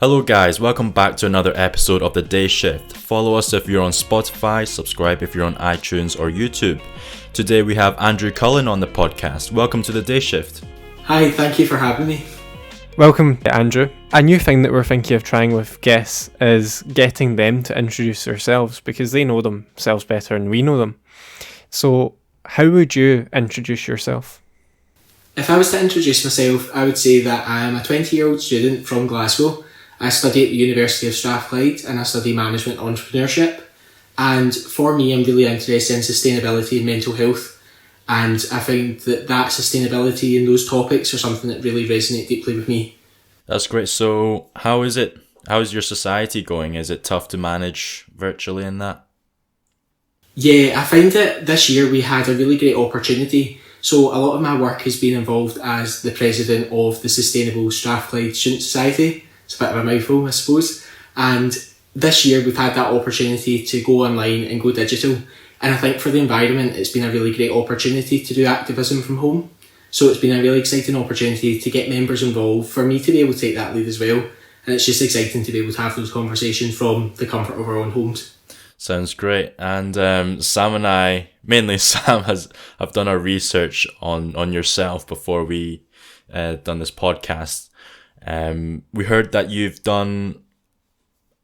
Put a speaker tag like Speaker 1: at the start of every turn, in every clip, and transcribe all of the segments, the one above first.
Speaker 1: Hello guys, welcome back to another episode of The Day Shift. Follow us if you're on Spotify, subscribe if you're on iTunes or YouTube. Today we have Andrew Cullen on the podcast. Welcome to The Day Shift.
Speaker 2: Hi, thank you for having me.
Speaker 3: Welcome, Andrew. A new thing that we're thinking of trying with guests is getting them to introduce themselves because they know themselves better than we know them. So, how would you introduce yourself?
Speaker 2: If I was to introduce myself, I would say that I am a 20-year-old student from Glasgow. I study at the University of Strathclyde and I study management entrepreneurship. And for me, I'm really interested in sustainability and mental health. And I find that sustainability and those topics are something that really resonate deeply with me.
Speaker 1: That's great. So how is it? How is your society going? Is it tough to manage virtually in that?
Speaker 2: Yeah, I find that this year we had a really great opportunity. So a lot of my work has been involved as the president of the Sustainable Strathclyde Student Society. It's a bit of a mouthful, I suppose. And this year we've had that opportunity to go online and go digital. And I think for the environment, it's been a really great opportunity to do activism from home. So it's been a really exciting opportunity to get members involved, for me to be able to take that lead as well. And it's just exciting to be able to have those conversations from the comfort of our own homes.
Speaker 1: Sounds great. And Sam and I, mainly Sam, have done our research on yourself before we done this podcast. We heard that you've done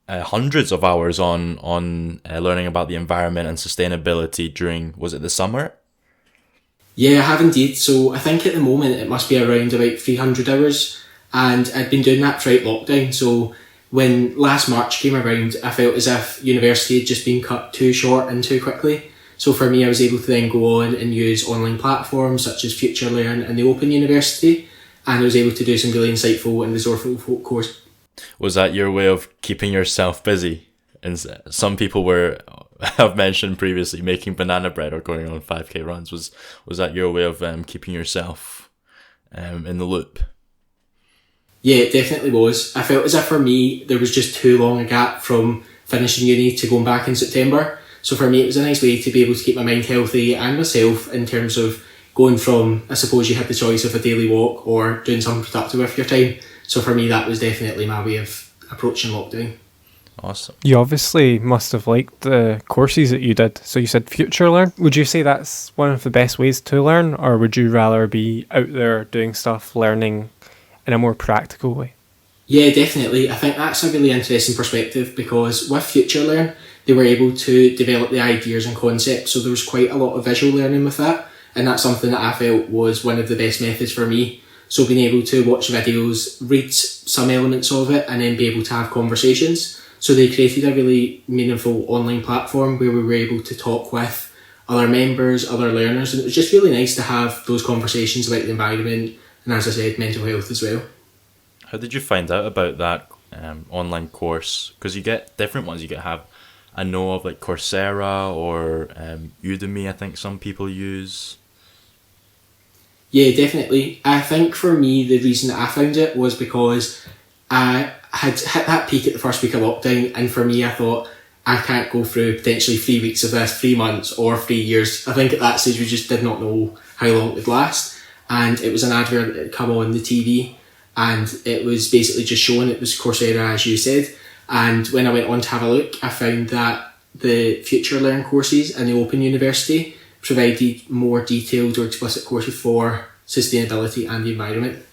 Speaker 1: hundreds of hours on learning about the environment and sustainability during, was it the summer?
Speaker 2: Yeah, I have indeed. So I think at the moment it must be around about 300 hours, and I'd been doing that throughout lockdown. So when last March came around, I felt as if university had just been cut too short and too quickly. So for me, I was able to then go on and use online platforms such as FutureLearn and the Open University, and I was able to do some really insightful and resourceful course. Was
Speaker 1: that your way of keeping yourself busy? And some people have mentioned previously making banana bread or going on 5k runs. Was that your way of keeping yourself in the loop?
Speaker 2: Yeah, it definitely was. I felt as if for me there was just too long a gap from finishing uni to going back in September. So for me it was a nice way to be able to keep my mind healthy and myself in terms of going from, I suppose you had the choice of a daily walk or doing something productive with your time. So for me that was definitely my way of approaching lockdown.
Speaker 1: Awesome.
Speaker 3: You obviously must have liked the courses that you did. So you said FutureLearn. Would you say that's one of the best ways to learn, or would you rather be out there doing stuff, learning in a more practical way?
Speaker 2: Yeah, definitely. I think that's a really interesting perspective because with FutureLearn, they were able to develop the ideas and concepts. So there was quite a lot of visual learning with that. And that's something that I felt was one of the best methods for me. So being able to watch videos, read some elements of it, and then be able to have conversations. So they created a really meaningful online platform where we were able to talk with other members, other learners, and it was just really nice to have those conversations about the environment and, as I said, mental health as well.
Speaker 1: How did you find out about that online course? Because you get different ones. I know of like Coursera or Udemy, I think some people use.
Speaker 2: Yeah, definitely. I think for me, the reason that I found it was because I had hit that peak at the first week of lockdown, and for me, I thought, I can't go through potentially 3 weeks of this, 3 months or 3 years. I think at that stage we just did not know how long it would last. And it was an advert that had come on the TV, and it was basically just showing it was Coursera, as you said. And when I went on to have a look, I found that the FutureLearn courses and the Open University provided more detailed or explicit courses for sustainability and the environment.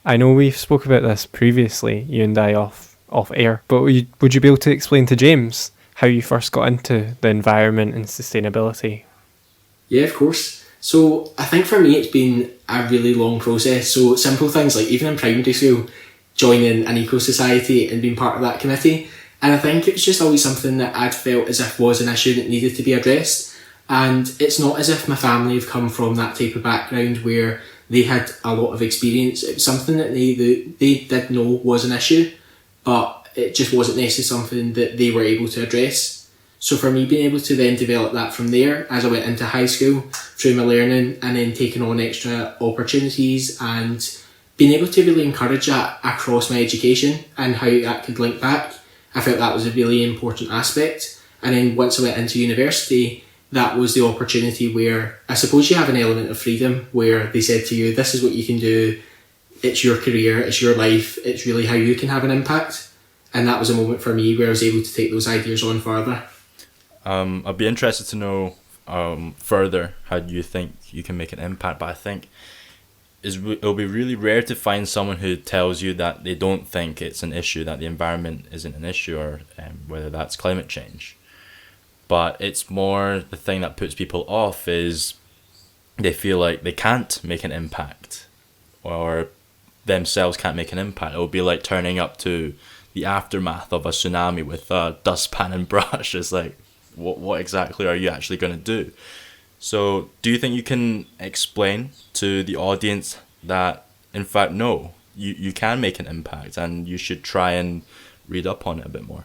Speaker 3: I know we've spoke about this previously, you and I off air, but would you be able to explain to James how you first got into the environment and sustainability?
Speaker 2: Yeah, of course. So I think for me it's been a really long process. So simple things like even in primary school, joining an eco-society and being part of that committee. And I think it was just always something that I'd felt as if was an issue that needed to be addressed. And it's not as if my family have come from that type of background where they had a lot of experience. It was something that they did know was an issue, but it just wasn't necessarily something that they were able to address. So for me, being able to then develop that from there as I went into high school through my learning and then taking on extra opportunities and being able to really encourage that across my education and how that could link back, I felt that was a really important aspect. And then once I went into university, that was the opportunity where I suppose you have an element of freedom where they said to you, this is what you can do, it's your career, it's your life, it's really how you can have an impact. And that was a moment for me where I was able to take those ideas on further.
Speaker 1: I'd be interested to know further how you think you can make an impact, but I think it'll be really rare to find someone who tells you that they don't think it's an issue, that the environment isn't an issue, or whether that's climate change. But it's more the thing that puts people off is they feel like they can't make an impact, or themselves can't make an impact. It'll be like turning up to the aftermath of a tsunami with a dustpan and brush. It's like, what exactly are you actually going to do? So do you think you can explain to the audience that, in fact, no, you can make an impact and you should try and read up on it a bit more?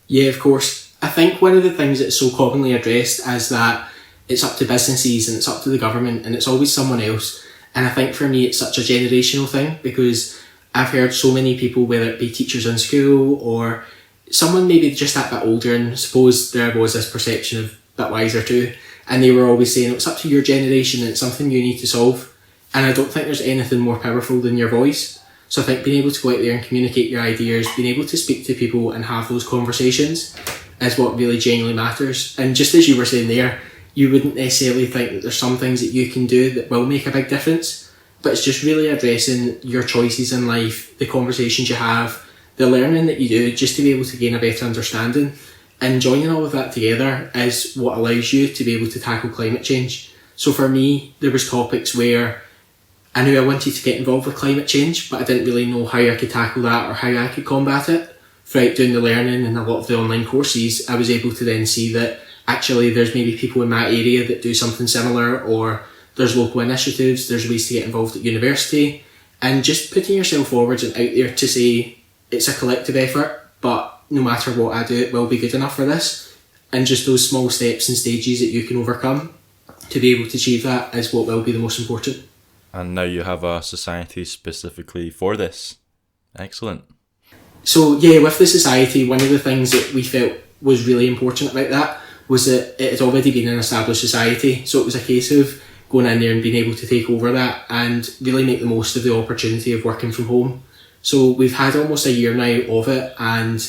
Speaker 2: Yeah, of course. I think one of the things that's so commonly addressed is that it's up to businesses and it's up to the government and it's always someone else. And I think for me it's such a generational thing, because I've heard so many people, whether it be teachers in school or someone maybe just that bit older, and I suppose there was this perception of a bit wiser too, and they were always saying it's up to your generation and it's something you need to solve. And I don't think there's anything more powerful than your voice. So I think being able to go out there and communicate your ideas, being able to speak to people and have those conversations is what really genuinely matters. And just as you were saying there, you wouldn't necessarily think that there's some things that you can do that will make a big difference, but it's just really addressing your choices in life, the conversations you have, the learning that you do, just to be able to gain a better understanding. And joining all of that together is what allows you to be able to tackle climate change. So for me, there was topics where I knew I wanted to get involved with climate change, but I didn't really know how I could tackle that or how I could combat it. Throughout doing the learning and a lot of the online courses, I was able to then see that actually there's maybe people in my area that do something similar, or there's local initiatives, there's ways to get involved at university, and just putting yourself forward and out there to say it's a collective effort, but no matter what I do, it will be good enough for this. And just those small steps and stages that you can overcome to be able to achieve that is what will be the most important.
Speaker 1: And now you have a society specifically for this. Excellent.
Speaker 2: So yeah, with the society, one of the things that we felt was really important about that was that it had already been an established society. So it was a case of going in there and being able to take over that and really make the most of the opportunity of working from home. So we've had almost a year now of it, and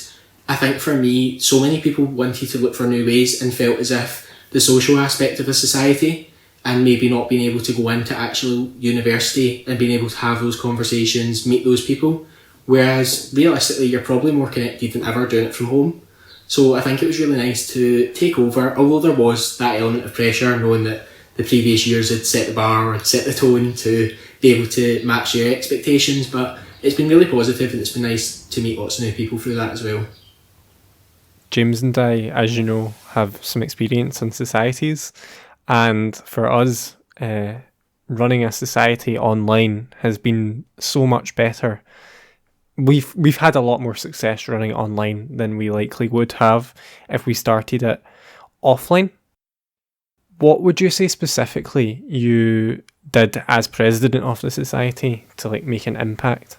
Speaker 2: I think for me, so many people wanted to look for new ways and felt as if the social aspect of a society and maybe not being able to go into actual university and being able to have those conversations, meet those people, whereas realistically you're probably more connected than ever doing it from home. So I think it was really nice to take over, although there was that element of pressure, knowing that the previous years had set the bar or set the tone to be able to match your expectations, but it's been really positive and it's been nice to meet lots of new people through that as well.
Speaker 3: James and I, as you know, have some experience in societies, and for us, running a society online has been so much better. We've had a lot more success running it online than we likely would have if we started it offline. What would you say specifically you did as president of the society to make an impact?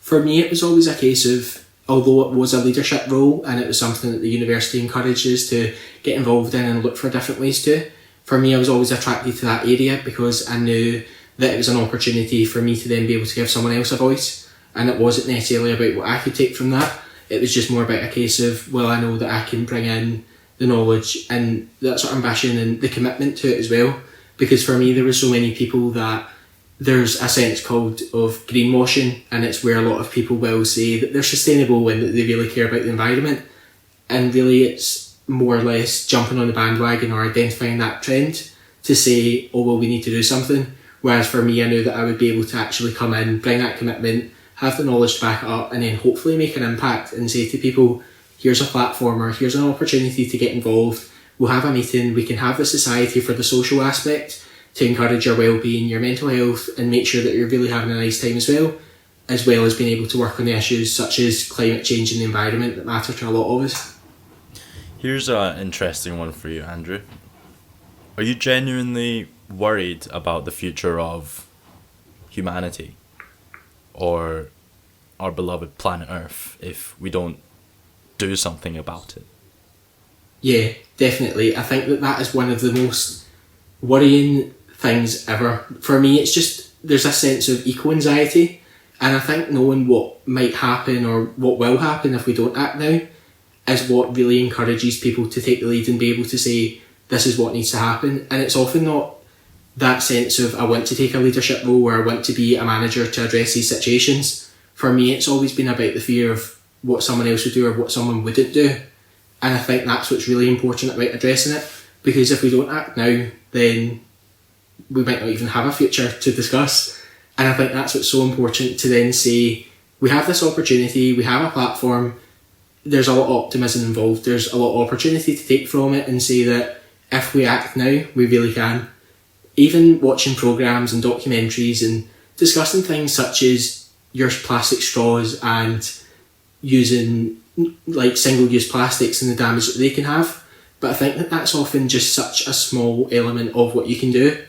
Speaker 2: For me, it was always a case of, although it was a leadership role and it was something that the university encourages to get involved in and look for different ways to, for me I was always attracted to that area because I knew that it was an opportunity for me to then be able to give someone else a voice. And it wasn't necessarily about what I could take from that. It was just more about a case of, well, I know that I can bring in the knowledge and that sort of ambition and the commitment to it as well. Because for me, there were so many people that there's a sense called of greenwashing, and it's where a lot of people will say that they're sustainable and that they really care about the environment. And really it's more or less jumping on the bandwagon or identifying that trend to say, oh, well, we need to do something. Whereas for me, I knew that I would be able to actually come in, bring that commitment, have the knowledge to back it up, and then hopefully make an impact and say to people, here's a platform or here's an opportunity to get involved. We'll have a meeting, we can have the society for the social aspect to encourage your well-being, your mental health, and make sure that you're really having a nice time as well as being able to work on the issues such as climate change and the environment that matter to a lot of us.
Speaker 1: Here's an interesting one for you, Andrew. Are you genuinely worried about the future of humanity or our beloved planet Earth if we don't do something about it?
Speaker 2: Yeah, definitely. I think that is one of the most worrying things ever. For me, it's just, there's a sense of eco-anxiety, And I think knowing what might happen or what will happen if we don't act now is what really encourages people to take the lead and be able to say, this is what needs to happen. And it's often not that sense of, I want to take a leadership role or I want to be a manager to address these situations. For me, it's always been about the fear of what someone else would do or what someone wouldn't do. And I think that's what's really important about addressing it, because if we don't act now, then we might not even have a future to discuss. And I think that's what's so important, to then say, we have this opportunity, we have a platform, there's a lot of optimism involved, there's a lot of opportunity to take from it, and say that if we act now, we really can. Even watching programmes and documentaries and discussing things such as your plastic straws and using like single-use plastics and the damage that they can have. But I think that that's often just such a small element of what you can do.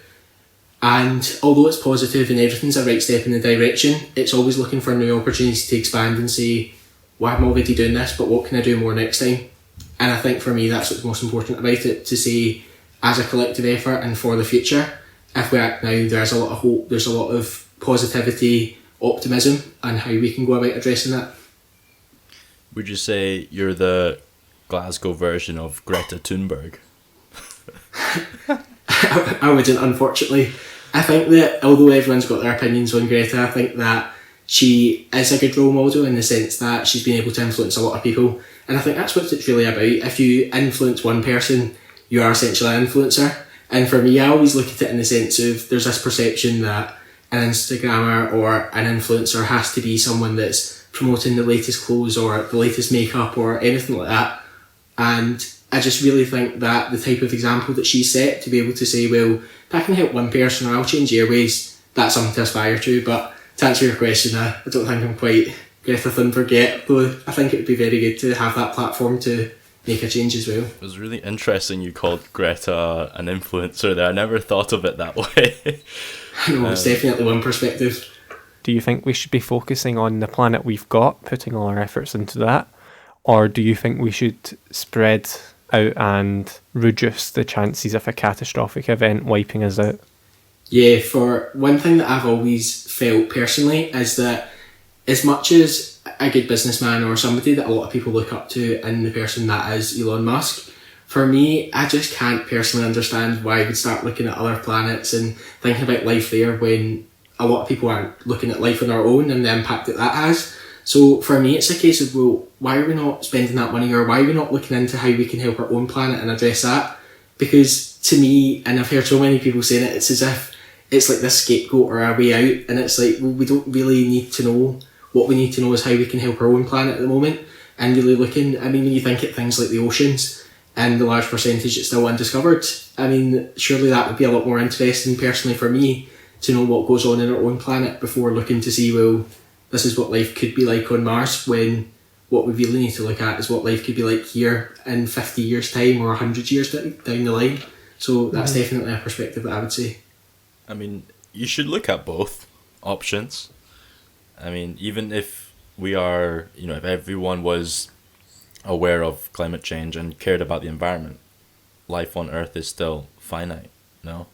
Speaker 2: And although it's positive and everything's a right step in the direction, it's always looking for new opportunities to expand and say, well, I'm already doing this, but what can I do more next time? And I think for me, that's what's most important about it, to say, as a collective effort and for the future, if we act now, there's a lot of hope, there's a lot of positivity, optimism, and how we can go about addressing that.
Speaker 1: Would you say you're the Glasgow version of Greta Thunberg?
Speaker 2: I wouldn't, unfortunately. I think that although everyone's got their opinions on Greta, I think that she is a good role model in the sense that she's been able to influence a lot of people. And I think that's what it's really about. If you influence one person, you are essentially an influencer. And for me, I always look at it in the sense of, there's this perception that an Instagrammer or an influencer has to be someone that's promoting the latest clothes or the latest makeup or anything like that. And I just really think that the type of example that she set, to be able to say, well, if I can help one person or I'll change airways, that's something to aspire to. But to answer your question, I don't think I'm quite Greta Thunberg yet, though I think it would be very good to have that platform to make a change as well.
Speaker 1: It was really interesting you called Greta an influencer there. I never thought of it that way.
Speaker 2: No, it's definitely one perspective.
Speaker 3: Do you think we should be focusing on the planet we've got, putting all our efforts into that? Or do you think we should spread out and reduce the chances of a catastrophic event wiping us out?
Speaker 2: Yeah, for one thing that I've always felt personally is that as much as a good businessman or somebody that a lot of people look up to in the person that is Elon Musk, for me, I just can't personally understand why we'd start looking at other planets and thinking about life there when a lot of people aren't looking at life on our own and the impact that that has. So for me, it's a case of, well, why are we not spending that money, or why are we not looking into how we can help our own planet and address that? Because to me, and I've heard so many people saying it, it's as if it's like this scapegoat or a way out, and it's like, well, we don't really need to know. What we need to know is how we can help our own planet at the moment, and really looking, I mean, when you think at things like the oceans and the large percentage that's still undiscovered, I mean, surely that would be a lot more interesting personally for me to know what goes on in our own planet before looking to see, well, this is what life could be like on Mars, when what we really need to look at is what life could be like here in 50 years time or 100 years down the line. So that's definitely a perspective that I would say.
Speaker 1: I mean, you should look at both options. I mean, even if we are, if everyone was aware of climate change and cared about the environment, life on Earth is still finite, no?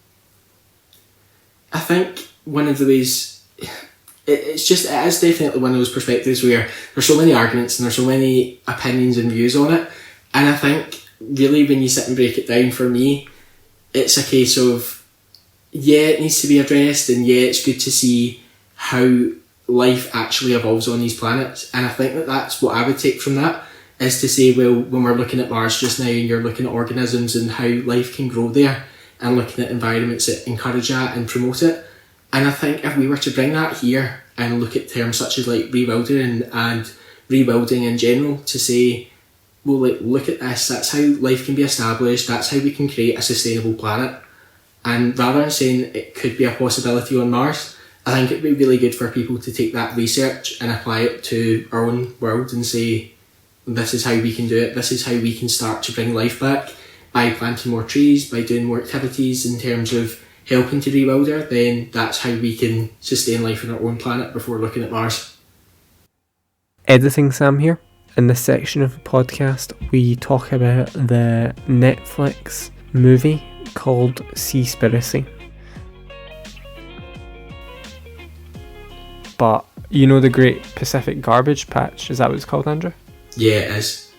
Speaker 2: I think one of the ways, it is definitely one of those perspectives where there's so many arguments and there's so many opinions and views on it. And I think really when you sit and break it down, for me, it's a case of, yeah, it needs to be addressed, and yeah, it's good to see how life actually evolves on these planets. And I think that that's what I would take from that, is to say, well, when we're looking at Mars just now and you're looking at organisms and how life can grow there and looking at environments that encourage that and promote it, and I think if we were to bring that here and look at terms such as like rewilding and rebuilding in general, to say, well, like, look at this, that's how life can be established, that's how we can create a sustainable planet. And rather than saying it could be a possibility on Mars, I think it'd be really good for people to take that research and apply it to our own world and say, this is how we can do it, this is how we can start to bring life back by planting more trees, by doing more activities in terms of helping to rebuild her. Then that's how we can sustain life on our own planet before looking at Mars.
Speaker 3: Editing Sam here. In this section of the podcast, we talk about the Netflix movie called Seaspiracy. But You know the Great Pacific Garbage Patch? Is that what it's called, Andrew?
Speaker 2: Yeah, it is.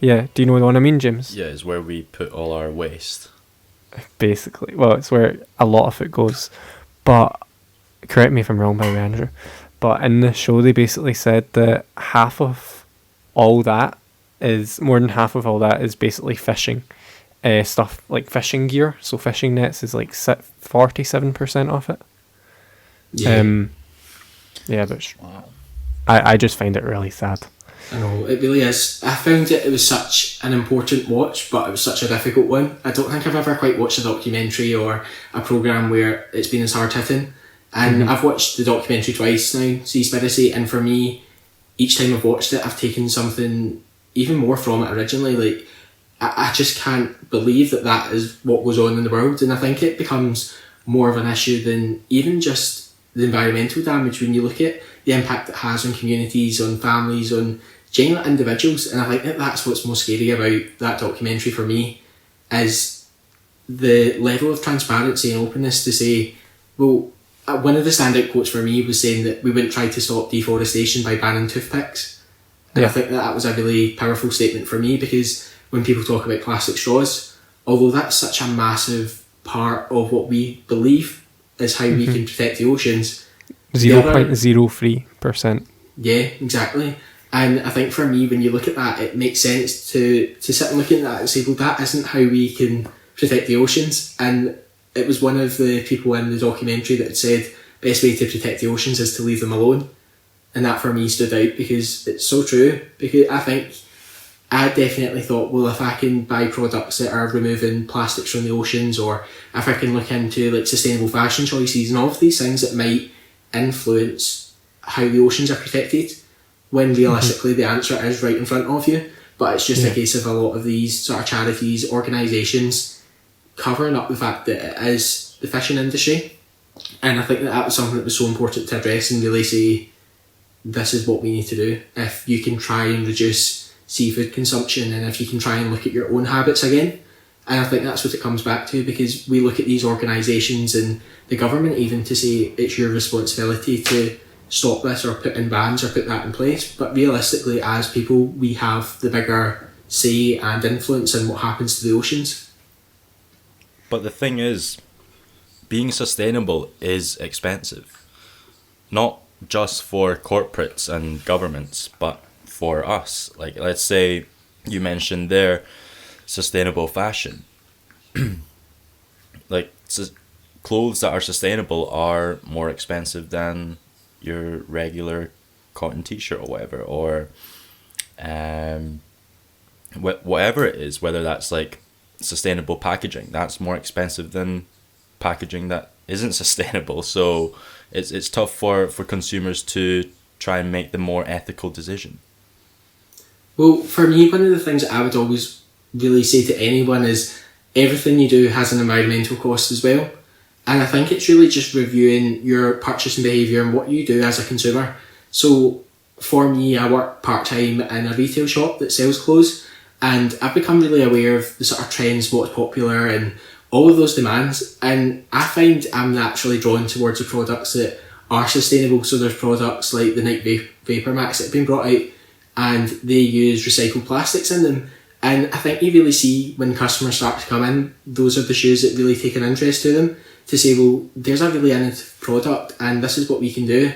Speaker 3: Yeah. Do you know the one I mean, James?
Speaker 1: Yeah, it's where we put all our waste.
Speaker 3: Basically. Well, it's where a lot of it goes. But, correct me if I'm wrong, by the way, Andrew, but in the show they basically said that more than half of all that is basically fishing stuff, like fishing gear. So fishing nets is like 47% off it.
Speaker 2: Yeah.
Speaker 3: Yeah, but
Speaker 1: Wow.
Speaker 3: I just find it really sad.
Speaker 2: I know, it really is. I found it was such an important watch, but it was such a difficult one. I don't think I've ever quite watched a documentary or a programme where it's been as hard hitting. And I've watched the documentary twice now, Seaspiracy, and for me, each time I've watched it, I've taken something even more from it originally. Like, I just can't believe that is what goes on in the world, and I think it becomes more of an issue than even just the environmental damage when you look at the impact it has on communities, on families, on genuine individuals. And I think that's what's most scary about that documentary for me, is the level of transparency and openness to say, well, one of the standout quotes for me was saying that we wouldn't try to stop deforestation by banning toothpicks. And I think that was a really powerful statement for me, because when people talk about plastic straws, although that's such a massive part of what we believe is how we can protect the oceans.
Speaker 3: 0.03%.
Speaker 2: Yeah, exactly. And I think for me, when you look at that, it makes sense to sit and look at that and say, well, that isn't how we can protect the oceans. And it was one of the people in the documentary that had said, best way to protect the oceans is to leave them alone. And that for me stood out, because it's so true. Because I think I definitely thought, well, if I can buy products that are removing plastics from the oceans, or if I can look into like sustainable fashion choices and all of these things that might influence how the oceans are protected, when realistically the answer is right in front of you. But it's just a case of a lot of these sort of charities, organisations covering up the fact that it is the fishing industry. And I think that was something that was so important to address and really say, this is what we need to do. If you can try and reduce seafood consumption, and if you can try and look at your own habits again. And I think that's what it comes back to, because we look at these organisations and the government even to say it's your responsibility to stop this or put in bans or put that in place. But realistically, as people, we have the bigger say and influence in what happens to the oceans.
Speaker 1: But the thing is, being sustainable is expensive. Not just for corporates and governments, but for us. Like, let's say you mentioned there sustainable fashion. Like, clothes that are sustainable are more expensive than your regular cotton t-shirt or whatever, or whatever it is, whether that's like sustainable packaging, that's more expensive than packaging that isn't sustainable. So it's tough for consumers to try and make the more ethical decision.
Speaker 2: Well, for me, one of the things that I would always really say to anyone is everything you do has an environmental cost as well. And I think it's really just reviewing your purchasing behaviour and what you do as a consumer. So for me, I work part-time in a retail shop that sells clothes, and I've become really aware of the sort of trends, what's popular and all of those demands. And I find I'm naturally drawn towards the products that are sustainable. So there's products like the Nike Vapor Max that have been brought out, and they use recycled plastics in them. And I think you really see when customers start to come in, those are the shoes that really take an interest to them, to say, well, there's a really innovative product and this is what we can do.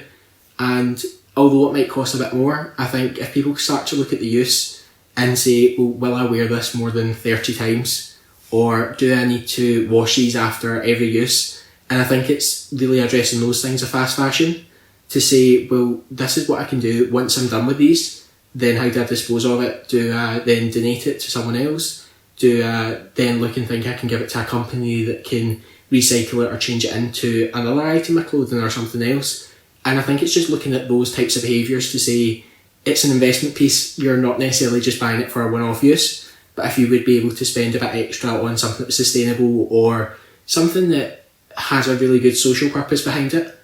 Speaker 2: And although it might cost a bit more, I think if people start to look at the use and say, well, will I wear this more than 30 times? Or do I need to wash these after every use? And I think it's really addressing those things of fast fashion to say, well, this is what I can do once I'm done with these. Then how do I dispose of it? Do I then donate it to someone else? Do I then look and think I can give it to a company that can recycle it or change it into another item of clothing or something else? And I think it's just looking at those types of behaviours to say it's an investment piece. You're not necessarily just buying it for a one-off use, but if you would be able to spend a bit extra on something that's sustainable or something that has a really good social purpose behind it,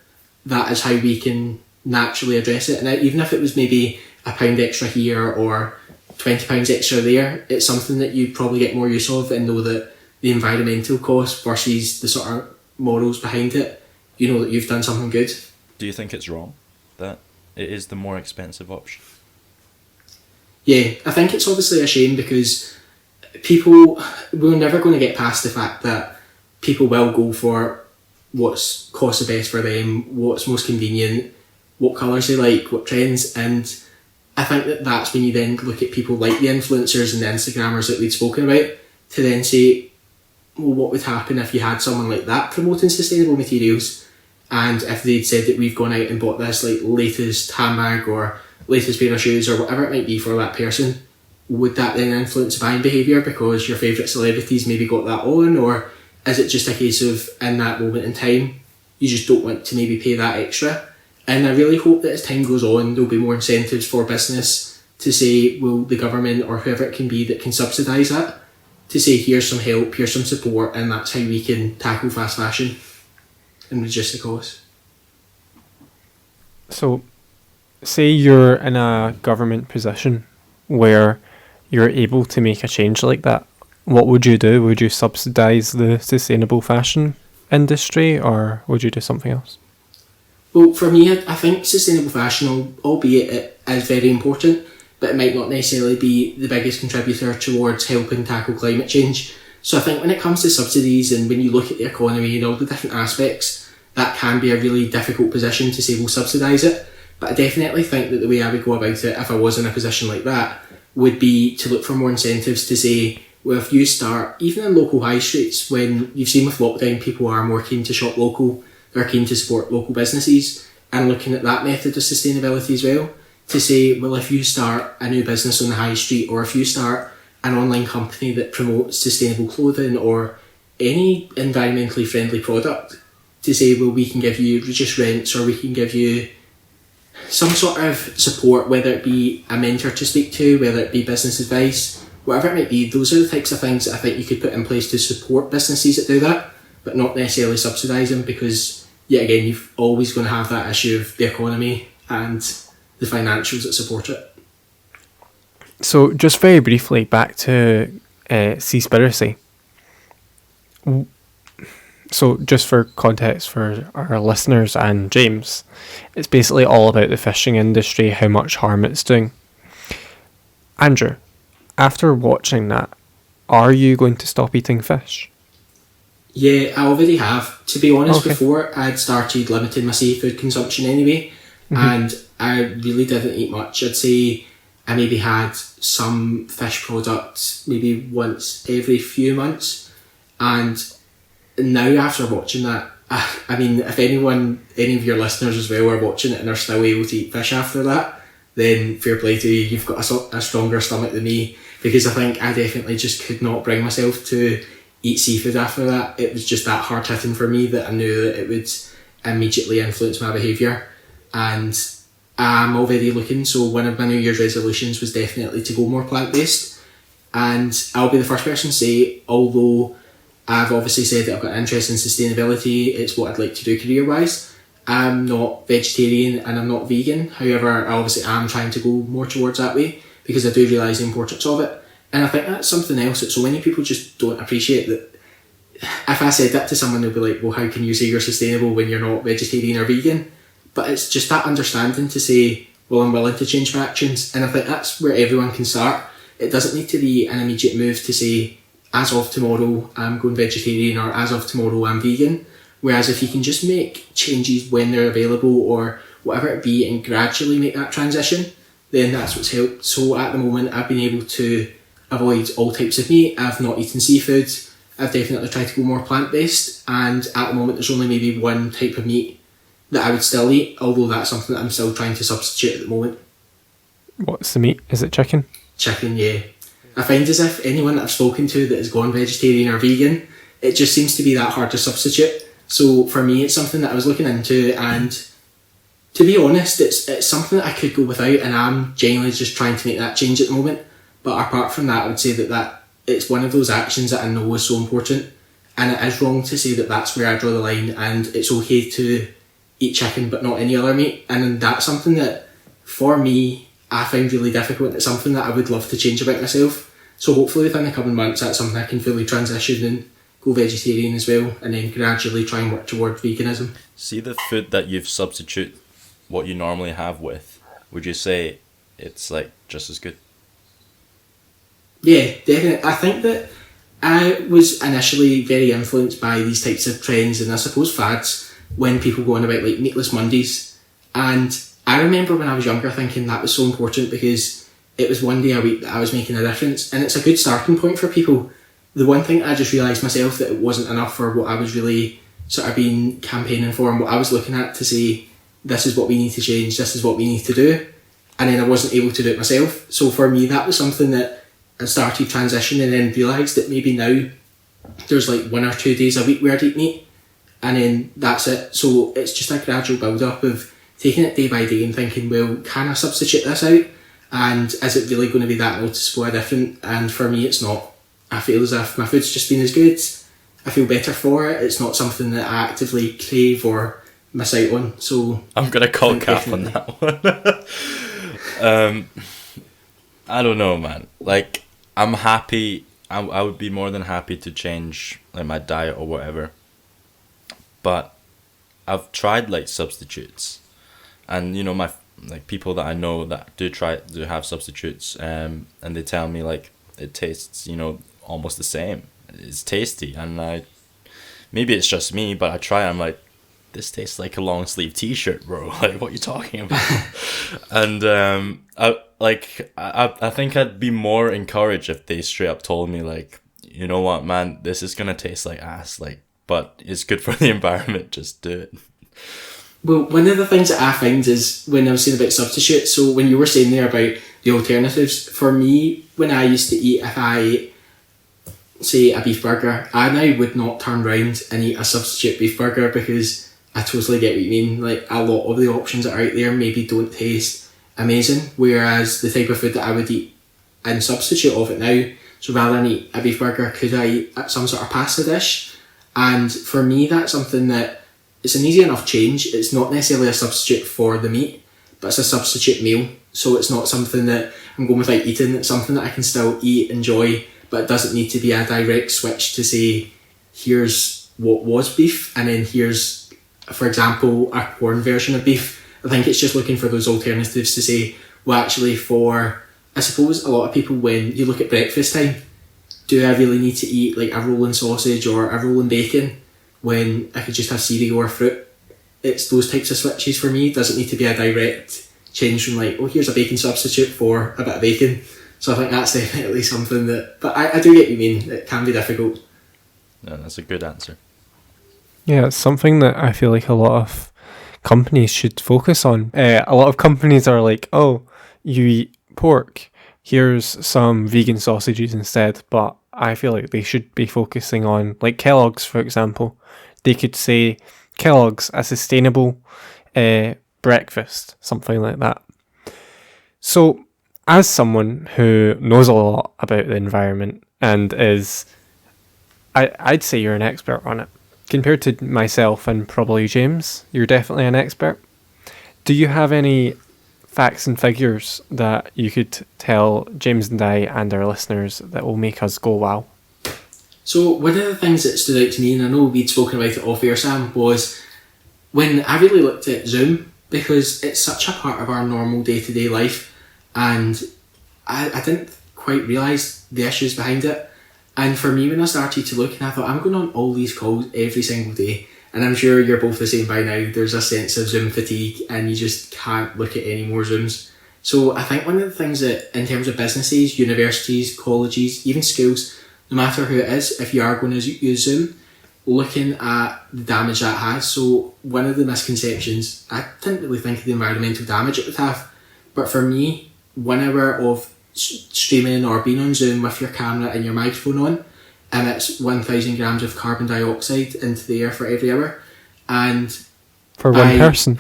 Speaker 2: that is how we can naturally address it. And even if it was maybe £1 extra here or £20 extra there, it's something that you'd probably get more use of and know that the environmental cost versus the sort of morals behind it, you know that you've done something good.
Speaker 1: Do you think it's wrong that it is the more expensive option.
Speaker 2: Yeah, I think it's obviously a shame because we're never going to get past the fact that people will go for what's cost the best for them, what's most convenient, what colours they like, what trends, and I think that's when you then look at people like the influencers and the Instagrammers that we'd spoken about to then say, well, what would happen if you had someone like that promoting sustainable materials, and if they'd said that we've gone out and bought this like latest handbag or latest pair of shoes or whatever it might be for that person, would that then influence buying behaviour because your favourite celebrities maybe got that on, or is it just a case of in that moment in time you just don't want to maybe pay that extra? And I really hope that as time goes on there'll be more incentives for business to say, well, the government or whoever it can be that can subsidise that, to say here's some help, here's some support, and that's how we can tackle fast fashion and reduce the cost.
Speaker 3: So, say you're in a government position where you're able to make a change like that, what would you do? Would you subsidise the sustainable fashion industry, or would you do something else?
Speaker 2: Well, for me, I think sustainable fashion, albeit it is very important, but it might not necessarily be the biggest contributor towards helping tackle climate change. So I think when it comes to subsidies and when you look at the economy and all the different aspects, that can be a really difficult position to say we'll subsidise it. But I definitely think that the way I would go about it, if I was in a position like that, would be to look for more incentives to say, well, if you start, even in local high streets, when you've seen with lockdown, people are more keen to shop local, they're keen to support local businesses, and looking at that method of sustainability as well, to say, well, if you start a new business on the high street, or if you start an online company that promotes sustainable clothing or any environmentally friendly product, to say, well, we can give you reduced rents, or we can give you some sort of support, whether it be a mentor to speak to, whether it be business advice, whatever it might be. Those are the types of things that I think you could put in place to support businesses that do that, but not necessarily subsidise them, because yet again, you've always going to have that issue of the economy and the financials that support it.
Speaker 3: So just very briefly, back to Seaspiracy. So just for context for our listeners and James, it's basically all about the fishing industry, how much harm it's doing. Andrew, after watching that, are you going to stop eating fish?
Speaker 2: Yeah, I already have. To be honest,
Speaker 3: Okay.
Speaker 2: before I'd started limiting my seafood consumption anyway, and I really didn't eat much. I'd say I maybe had some fish products maybe once every few months, and now after watching that, I mean, if any of your listeners as well are watching it and are still able to eat fish after that, then fair play to you, you've got a stronger stomach than me, because I think I definitely just could not bring myself to eat seafood after that. It was just that hard hitting for me that I knew that it would immediately influence my behaviour, and I'm already looking, so one of my New Year's resolutions was definitely to go more plant-based, and I'll be the first person to say, although I've obviously said that I've got an interest in sustainability, it's what I'd like to do career-wise, I'm not vegetarian and I'm not vegan. However, I obviously am trying to go more towards that way, because I do realise the importance of it. And I think that's something else that so many people just don't appreciate, that if I said that to someone, they'll be like, well, how can you say you're sustainable when you're not vegetarian or vegan? But it's just that understanding to say, well, I'm willing to change my actions. And I think that's where everyone can start. It doesn't need to be an immediate move to say, as of tomorrow, I'm going vegetarian, or as of tomorrow, I'm vegan. Whereas if you can just make changes when they're available, or whatever it be, and gradually make that transition, then that's what's helped. So at the moment, I've been able to avoid all types of meat. I've not eaten seafood. I've definitely tried to go more plant-based, and at the moment there's only maybe one type of meat that I would still eat, although that's something that I'm still trying to substitute at the moment.
Speaker 3: What's the meat? Is it chicken?
Speaker 2: Chicken, yeah. I find as if anyone that I've spoken to that has gone vegetarian or vegan, it just seems to be that hard to substitute. So for me, it's something that I was looking into, and to be honest, it's something that I could go without, and I'm genuinely just trying to make that change at the moment. But apart from that, I would say that it's one of those actions that I know is so important, and it is wrong to say that that's where I draw the line, and it's okay to eat chicken but not any other meat. And that's something that, for me, I find really difficult. It's something that I would love to change about myself. So hopefully within the coming months, that's something I can fully transition and go vegetarian as well, and then gradually try and work towards veganism.
Speaker 1: See the food that you've substituted what you normally have with, would you say it's like just as good?
Speaker 2: Yeah, definitely. I think that I was initially very influenced by these types of trends and I suppose fads when people go on about like meatless Mondays. And I remember when I was younger thinking that was so important because it was one day a week that I was making a difference, and it's a good starting point for people. The one thing I just realised myself that it wasn't enough for what I was really sort of been campaigning for and what I was looking at to say, this is what we need to change, this is what we need to do. And then I wasn't able to do it myself. So for me, that was something that I started transitioning and then realised that maybe now there's like 1 or 2 days a week where I'd eat meat and then that's it. So it's just a gradual build up of taking it day by day and thinking, well, can I substitute this out? And is it really going to be that noticeable or different? And for me, it's not. I feel as if my food's just been as good. I feel better for it. It's not something that I actively crave or miss out on. So
Speaker 1: I'm going to call cap on that one. I don't know, man. Like, I'm happy. I would be more than happy to change like my diet or whatever. But I've tried like substitutes. And you know, my like people that I know that do have substitutes, and they tell me like it tastes, you know, almost the same. It's tasty, and maybe it's just me, but I try. I'm like, this tastes like a long sleeve T-shirt, bro. Like, what are you talking about? And I think I'd be more encouraged if they straight up told me like, you know what, man, this is gonna taste like ass, like, but it's good for the environment. Just do it.
Speaker 2: Well, one of the things that I find is when I was saying about substitutes, so when you were saying there about the alternatives, for me, when I used to eat, if I ate, say, a beef burger, I now would not turn round and eat a substitute beef burger because I totally get what you mean. Like, a lot of the options that are out there maybe don't taste amazing, whereas the type of food that I would eat in substitute of it now, so rather than eat a beef burger, could I eat some sort of pasta dish? And for me, that's something that it's an easy enough change. It's not necessarily a substitute for the meat, but it's a substitute meal. So it's not something that I'm going without eating. It's something that I can still eat, enjoy, but it doesn't need to be a direct switch to say, here's what was beef, and then here's, for example, a corn version of beef. I think it's just looking for those alternatives to say, well, actually, for, I suppose, a lot of people, when you look at breakfast time, do I really need to eat like a rolling sausage or a rolling bacon when I could just have cereal or fruit? It's those types of switches for me. It doesn't need to be a direct change from like, oh, here's a bacon substitute for a bit of bacon. So I think that's definitely something that, but I do get what you mean. It can be difficult.
Speaker 1: No, that's a good answer.
Speaker 3: Yeah, it's something that I feel like a lot of companies should focus on. A lot of companies are like, oh, you eat pork, here's some vegan sausages instead. But I feel like they should be focusing on, like Kellogg's, for example. They could say, Kellogg's, a sustainable breakfast, something like that. So, as someone who knows a lot about the environment and is, I'd say you're an expert on it. Compared to myself and probably James, you're definitely an expert. Do you have any facts and figures that you could tell James and I and our listeners that will make us go wow?
Speaker 2: So one of the things that stood out to me, and I know we'd spoken about it off air, Sam, was when I really looked at Zoom, because it's such a part of our normal day-to-day life, and I didn't quite realise the issues behind it. And for me, when I started to look, and I thought, I'm going on all these calls every single day, and I'm sure you're both the same by now, there's a sense of Zoom fatigue and you just can't look at any more Zooms. So I think one of the things that, in terms of businesses, universities, colleges, even schools, no matter who it is, if you are going to use Zoom, looking at the damage that has. So one of the misconceptions, I didn't really think of the environmental damage it would have, but for me, 1 hour of streaming or being on Zoom with your camera and your microphone on emits 1,000 grams of carbon dioxide into the air for every hour. And
Speaker 3: for one person?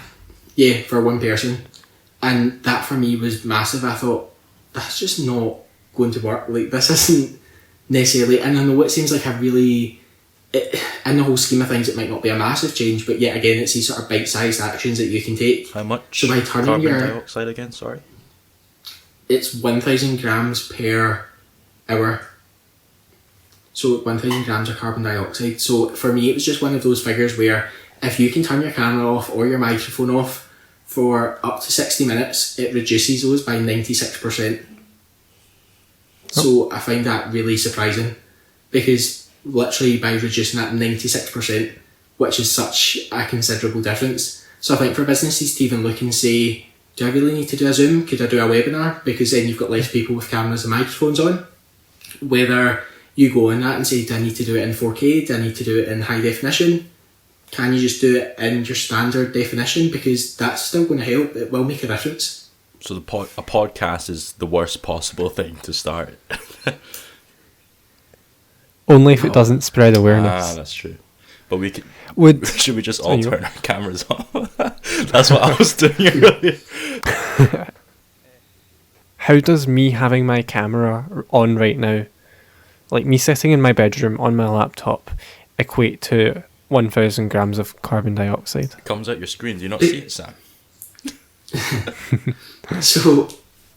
Speaker 2: Yeah, for one person. And that for me was massive. I thought, that's just not going to work. Like, this isn't necessarily, and I know it seems like a really, in the whole scheme of things, it might not be a massive change, but yet again, it's these sort of bite-sized actions that you can take.
Speaker 1: How much
Speaker 2: so by turning
Speaker 1: carbon dioxide again, sorry?
Speaker 2: It's 1,000 grams per hour. So 1,000 grams of carbon dioxide. So for me, it was just one of those figures where if you can turn your camera off or your microphone off for up to 60 minutes, it reduces those by 96%. So I find that really surprising, because literally by reducing that 96%, which is such a considerable difference. So I think for businesses to even look and say, do I really need to do a Zoom? Could I do a webinar? Because then you've got less people with cameras and microphones on. Whether you go on that and say, do I need to do it in 4K? Do I need to do it in high definition? Can you just do it in your standard definition? Because that's still going to help. It will make a difference.
Speaker 1: So a podcast is the worst possible thing to start.
Speaker 3: Only if it doesn't spread awareness.
Speaker 1: That's true. But we could. Should we just all turn our cameras off? That's what I was doing earlier.
Speaker 3: How does me having my camera on right now, like me sitting in my bedroom on my laptop, equate to 1,000 grams of carbon dioxide?
Speaker 1: It comes out your screen. Do you not see it, Sam?
Speaker 2: So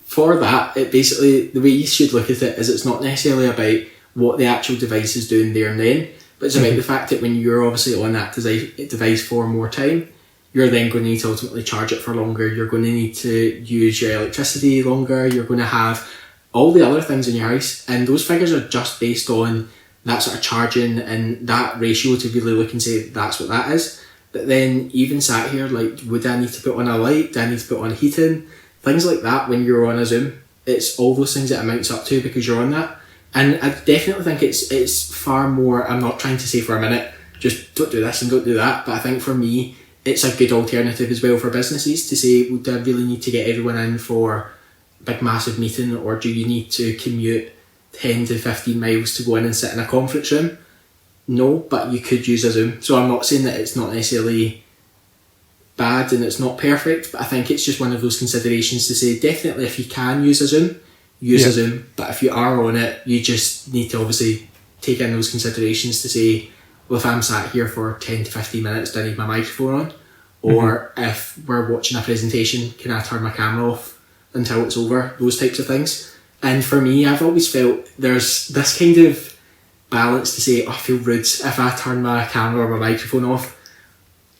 Speaker 2: for that, it basically, the way you should look at it is it's not necessarily about what the actual device is doing there and then, but it's about the fact that when you're obviously on that device for more time, you're then going to need to ultimately charge it for longer. You're going to need to use your electricity longer. You're going to have all the other things in your house, and those figures are just based on that sort of charging and that ratio to really look and say that's what that is. But then even sat here, like, would I need to put on a light? Do I need to put on heating? Things like that when you're on a Zoom. It's all those things that amounts up to because you're on that. And I definitely think it's far more, I'm not trying to say for a minute, just don't do this and don't do that. But I think for me, it's a good alternative as well for businesses to say, well, do I really need to get everyone in for a big massive meeting, or do you need to commute 10 to 15 miles to go in and sit in a conference room? No, but you could use a Zoom. So I'm not saying that it's not necessarily bad and it's not perfect, but I think it's just one of those considerations to say, definitely if you can use a Zoom, use a Zoom. But if you are on it, you just need to obviously take in those considerations to say, well, if I'm sat here for 10 to 15 minutes, do I need my microphone on? Or if we're watching a presentation, can I turn my camera off until it's over? Those types of things. And for me, I've always felt there's this kind of balance to say, oh, I feel rude if I turn my camera or my microphone off.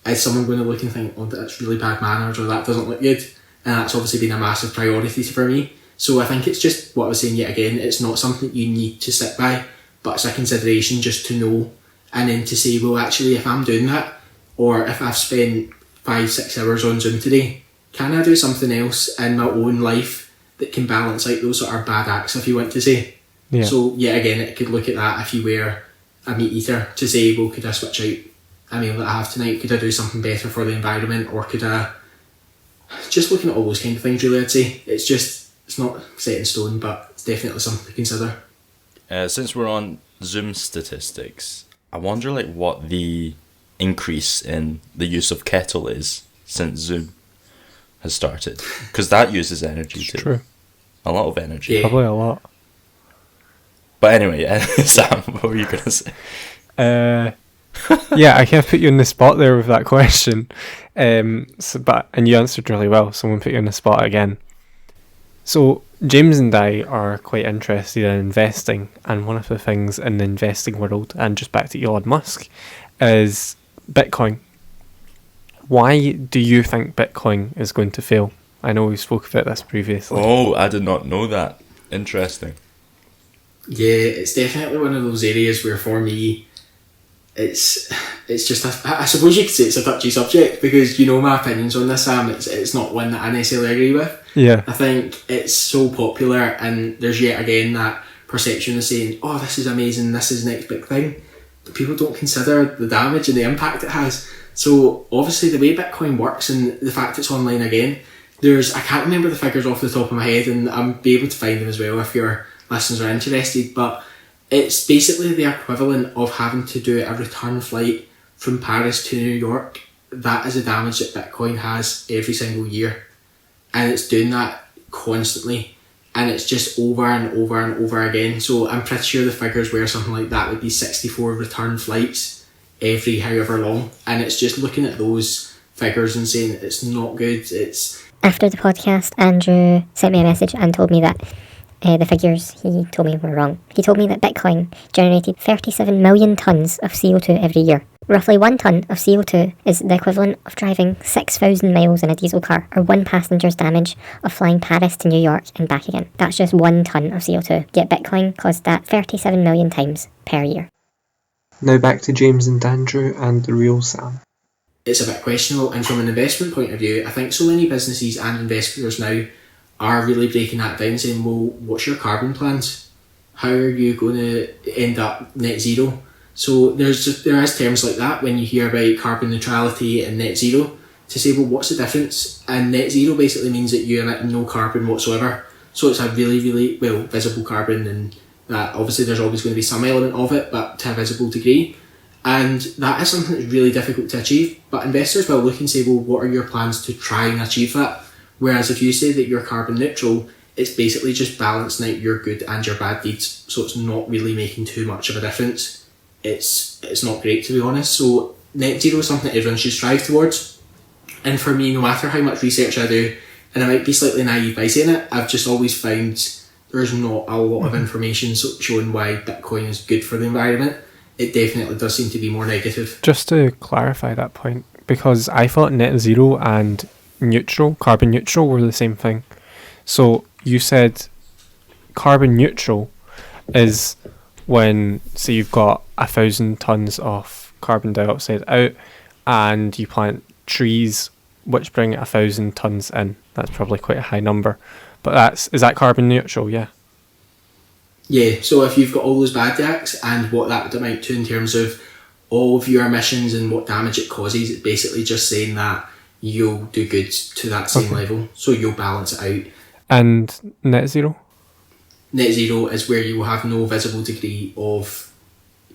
Speaker 2: Is someone going to look and think, oh, that's really bad manners, or that doesn't look good? And that's obviously been a massive priority for me. So I think it's just what I was saying yet again, it's not something you need to sit by, but it's a consideration just to know, and then to say, well, actually, if I'm doing that, or if I've spent 5-6 hours on Zoom today, can I do something else in my own life that can balance out those sort of bad acts, if you want to say?
Speaker 3: Yeah.
Speaker 2: So yet again, it could look at that if you were a meat eater, to say, well, could I switch out a meal that I have tonight? Could I do something better for the environment? Or could I, just looking at all those kind of things really, I'd say. It's not set in stone, but it's definitely something to consider.
Speaker 1: Since we're on Zoom statistics, I wonder like what the increase in the use of kettle is since Zoom has started, because that uses energy too.
Speaker 3: True.
Speaker 1: A lot of energy.
Speaker 2: Yeah.
Speaker 3: Probably a lot.
Speaker 1: But anyway, Sam, what were you going to say?
Speaker 3: Yeah, I kind of put you on the spot there with that question. And you answered really well. Someone put you on the spot again. So James and I are quite interested in investing, and one of the things in the investing world, and just back to Elon Musk, is Bitcoin. Why do you think Bitcoin is going to fail? I know we spoke about this previously.
Speaker 1: Oh, I did not know that. Interesting.
Speaker 2: Yeah, it's definitely one of those areas where for me, it's just, I suppose you could say it's a touchy subject, because you know my opinions on this, Sam. It's not one that I necessarily agree with.
Speaker 3: Yeah.
Speaker 2: I think it's so popular, and there's yet again that perception of saying, oh, this is amazing, this is the next big thing. But people don't consider the damage and the impact it has. So obviously the way Bitcoin works, and the fact it's online again, I can't remember the figures off the top of my head, and I'll be able to find them as well if your listeners are interested, but it's basically the equivalent of having to do a return flight from Paris to New York. That is the damage that Bitcoin has every single year, and it's doing that constantly, and it's just over and over and over again. So I'm pretty sure the figures were something like that would be 64 return flights every however long, and it's just looking at those figures and saying it's not good.
Speaker 4: After the podcast, Andrew sent me a message and told me that the figures he told me were wrong. He told me that Bitcoin generated 37 million tonnes of CO2 every year. Roughly 1 tonne of CO2 is the equivalent of driving 6,000 miles in a diesel car, or 1 passenger's damage of flying Paris to New York and back again. That's just 1 tonne of CO2, yet Bitcoin caused that 37 million times per year.
Speaker 3: Now back to James and Andrew and the real Sam.
Speaker 2: It's a bit questionable, and from an investment point of view, I think so many businesses and investors now are really breaking that down, saying, well, what's your carbon plans? How are you going to end up net zero? So there is terms like that when you hear about carbon neutrality and net zero, to say, well, what's the difference? And net zero basically means that you emit no carbon whatsoever. So it's a really, really, visible carbon, and that obviously there's always going to be some element of it, but to a visible degree. And that is something that's really difficult to achieve. But investors will look and say, well, what are your plans to try and achieve that? Whereas if you say that you're carbon neutral, it's basically just balancing out your good and your bad deeds. So it's not really making too much of a difference. It's not great, to be honest. So net zero is something that everyone should strive towards. And for me, no matter how much research I do, and I might be slightly naive by saying it, I've just always found there's not a lot of information showing why Bitcoin is good for the environment. It definitely does seem to be more negative.
Speaker 3: Just to clarify that point, because I thought net zero and carbon neutral were the same thing. So you said carbon neutral is when, say, you've got 1,000 tonnes of carbon dioxide out and you plant trees which bring 1,000 tonnes in. That's probably quite a high number. But is that carbon neutral? Yeah.
Speaker 2: Yeah, so if you've got all those bad acts and what that would amount to in terms of all of your emissions and what damage it causes, it's basically just saying that you'll do good to that same level. So you'll balance it out.
Speaker 3: And net zero?
Speaker 2: Net zero is where you will have no visible degree of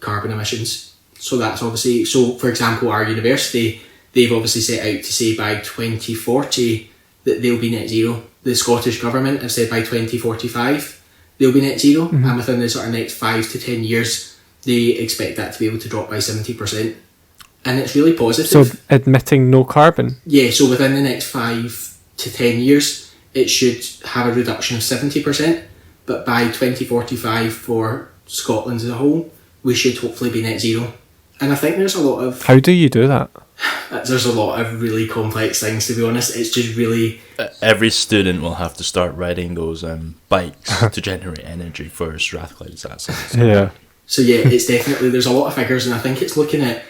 Speaker 2: carbon emissions. So that's obviously, so for example, our university, they've obviously set out to say by 2040 that they'll be net zero. The Scottish government have said by 2045 they'll be net zero, and within the sort of next 5 to 10 years they expect that to be able to drop by 70%. And it's really positive.
Speaker 3: So admitting no carbon?
Speaker 2: Yeah, so within the next 5 to 10 years it should have a reduction of 70%, but by 2045 for Scotland as a whole we should hopefully be net zero. And I think there's a lot of...
Speaker 3: How do you do that?
Speaker 2: There's a lot of really complex things, to be honest. It's just really...
Speaker 1: Every student will have to start riding those bikes to generate energy for Strathclyde's assets.
Speaker 3: Yeah.
Speaker 2: So yeah, it's definitely... There's a lot of figures, and I think it's looking at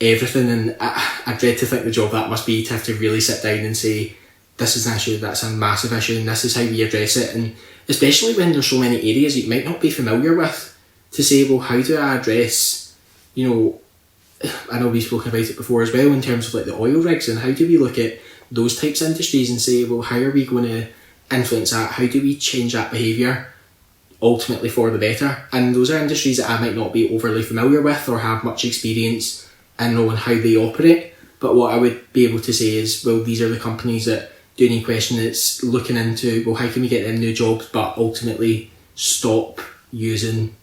Speaker 2: everything, and I dread to think the job that must be to have to really sit down and say, this is an issue, that's a massive issue, and this is how we address it. And especially when there's so many areas you might not be familiar with, to say, well, how do I address, I know we've spoken about it before as well in terms of like the oil rigs, and how do we look at those types of industries and say, well, how are we going to influence that? How do we change that behaviour ultimately for the better? And those are industries that I might not be overly familiar with or have much experience in knowing how they operate. But what I would be able to say is, well, these are the companies that do any question that's looking into, well, how can we get them new jobs but ultimately stop using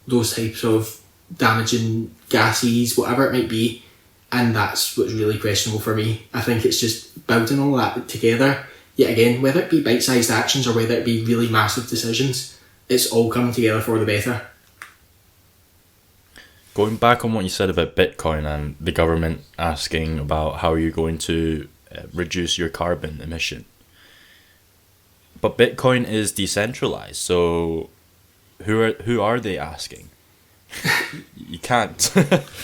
Speaker 2: those types of damaging gases, whatever it might be. And that's what's really questionable for me. I think it's just building all that together, yet again, whether it be bite-sized actions or whether it be really massive decisions, it's all coming together for the better.
Speaker 1: Going back on what you said about Bitcoin and the government asking about how you're going to reduce your carbon emission, but Bitcoin is decentralized, so who are they asking? You can't.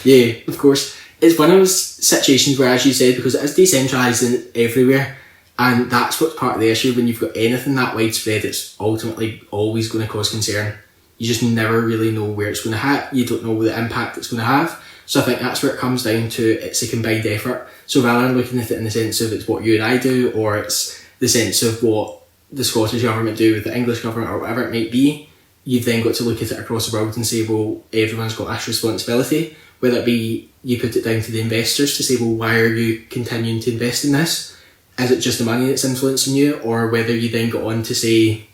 Speaker 2: Yeah, of course. It's one of those situations where, as you said, because it is decentralised everywhere, and that's what's part of the issue. When you've got anything that widespread, it's ultimately always going to cause concern. You just never really know where it's going to hit. You don't know the impact it's going to have. So I think that's where it comes down to. It's a combined effort. So rather than looking at it in the sense of it's what you and I do, or it's the sense of what the Scottish government do with the English government or whatever it might be, you've then got to look at it across the world and say, well, everyone's got this responsibility. Whether it be you put it down to the investors to say, well, why are you continuing to invest in this? Is it just the money that's influencing you? Or whether you then go on to say,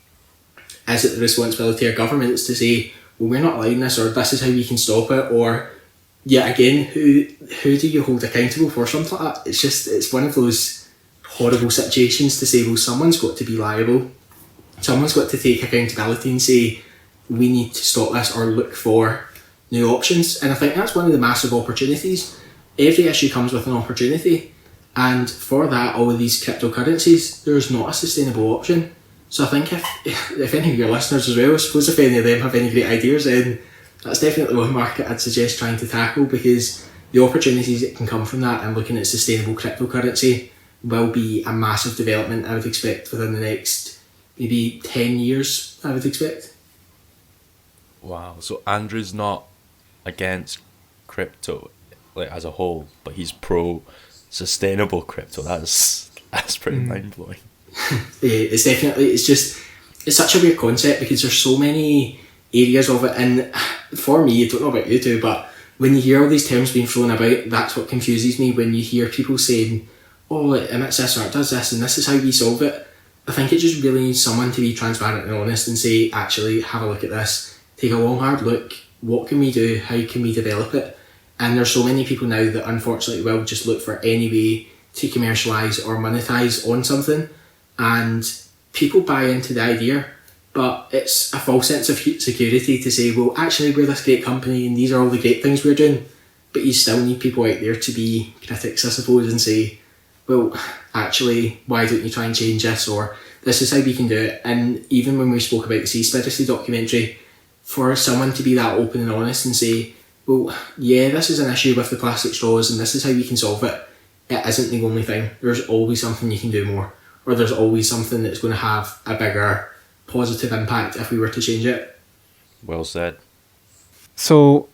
Speaker 2: is it the responsibility of governments to say, well, we're not allowing this, or this is how we can stop it? Or, yeah, again, who do you hold accountable for something like that? It's one of those horrible situations to say, well, someone's got to be liable. Someone's got to take accountability and say, we need to stop this or look for new options. And I think that's one of the massive opportunities every issue comes with an opportunity, and for that, all of these cryptocurrencies, there's not a sustainable option. So I think if any of your listeners as well, I suppose if any of them have any great ideas, then that's definitely one market I'd suggest trying to tackle, because the opportunities that can come from that and looking at sustainable cryptocurrency will be a massive development, I would expect, within the next maybe 10 years, I would expect.
Speaker 1: Wow. So Andrew's not against crypto like as a whole, but he's pro sustainable crypto. That's pretty mind blowing.
Speaker 2: It's definitely, it's such a weird concept because there's so many areas of it, and for me, I don't know about you two, but when you hear all these terms being thrown about, that's what confuses me. When you hear people saying, oh, it emits this or it does this and this is how we solve it, I think it just really needs someone to be transparent and honest and say, actually, have a look at this, take a long hard look, what can we do, how can we develop it? And there's so many people now that unfortunately will just look for any way to commercialise or monetise on something, and people buy into the idea, but it's a false sense of security to say, well, actually we're this great company and these are all the great things we're doing, but you still need people out there to be critics, I suppose, and say, well, actually, why don't you try and change this, or this is how we can do it. And even when we spoke about the Seaspiracy documentary, for someone to be that open and honest and say, well, yeah, this is an issue with the plastic straws and this is how we can solve it, it isn't the only thing. There's always something you can do more, or there's always something that's going to have a bigger positive impact if we were to change it.
Speaker 1: Well said.
Speaker 3: So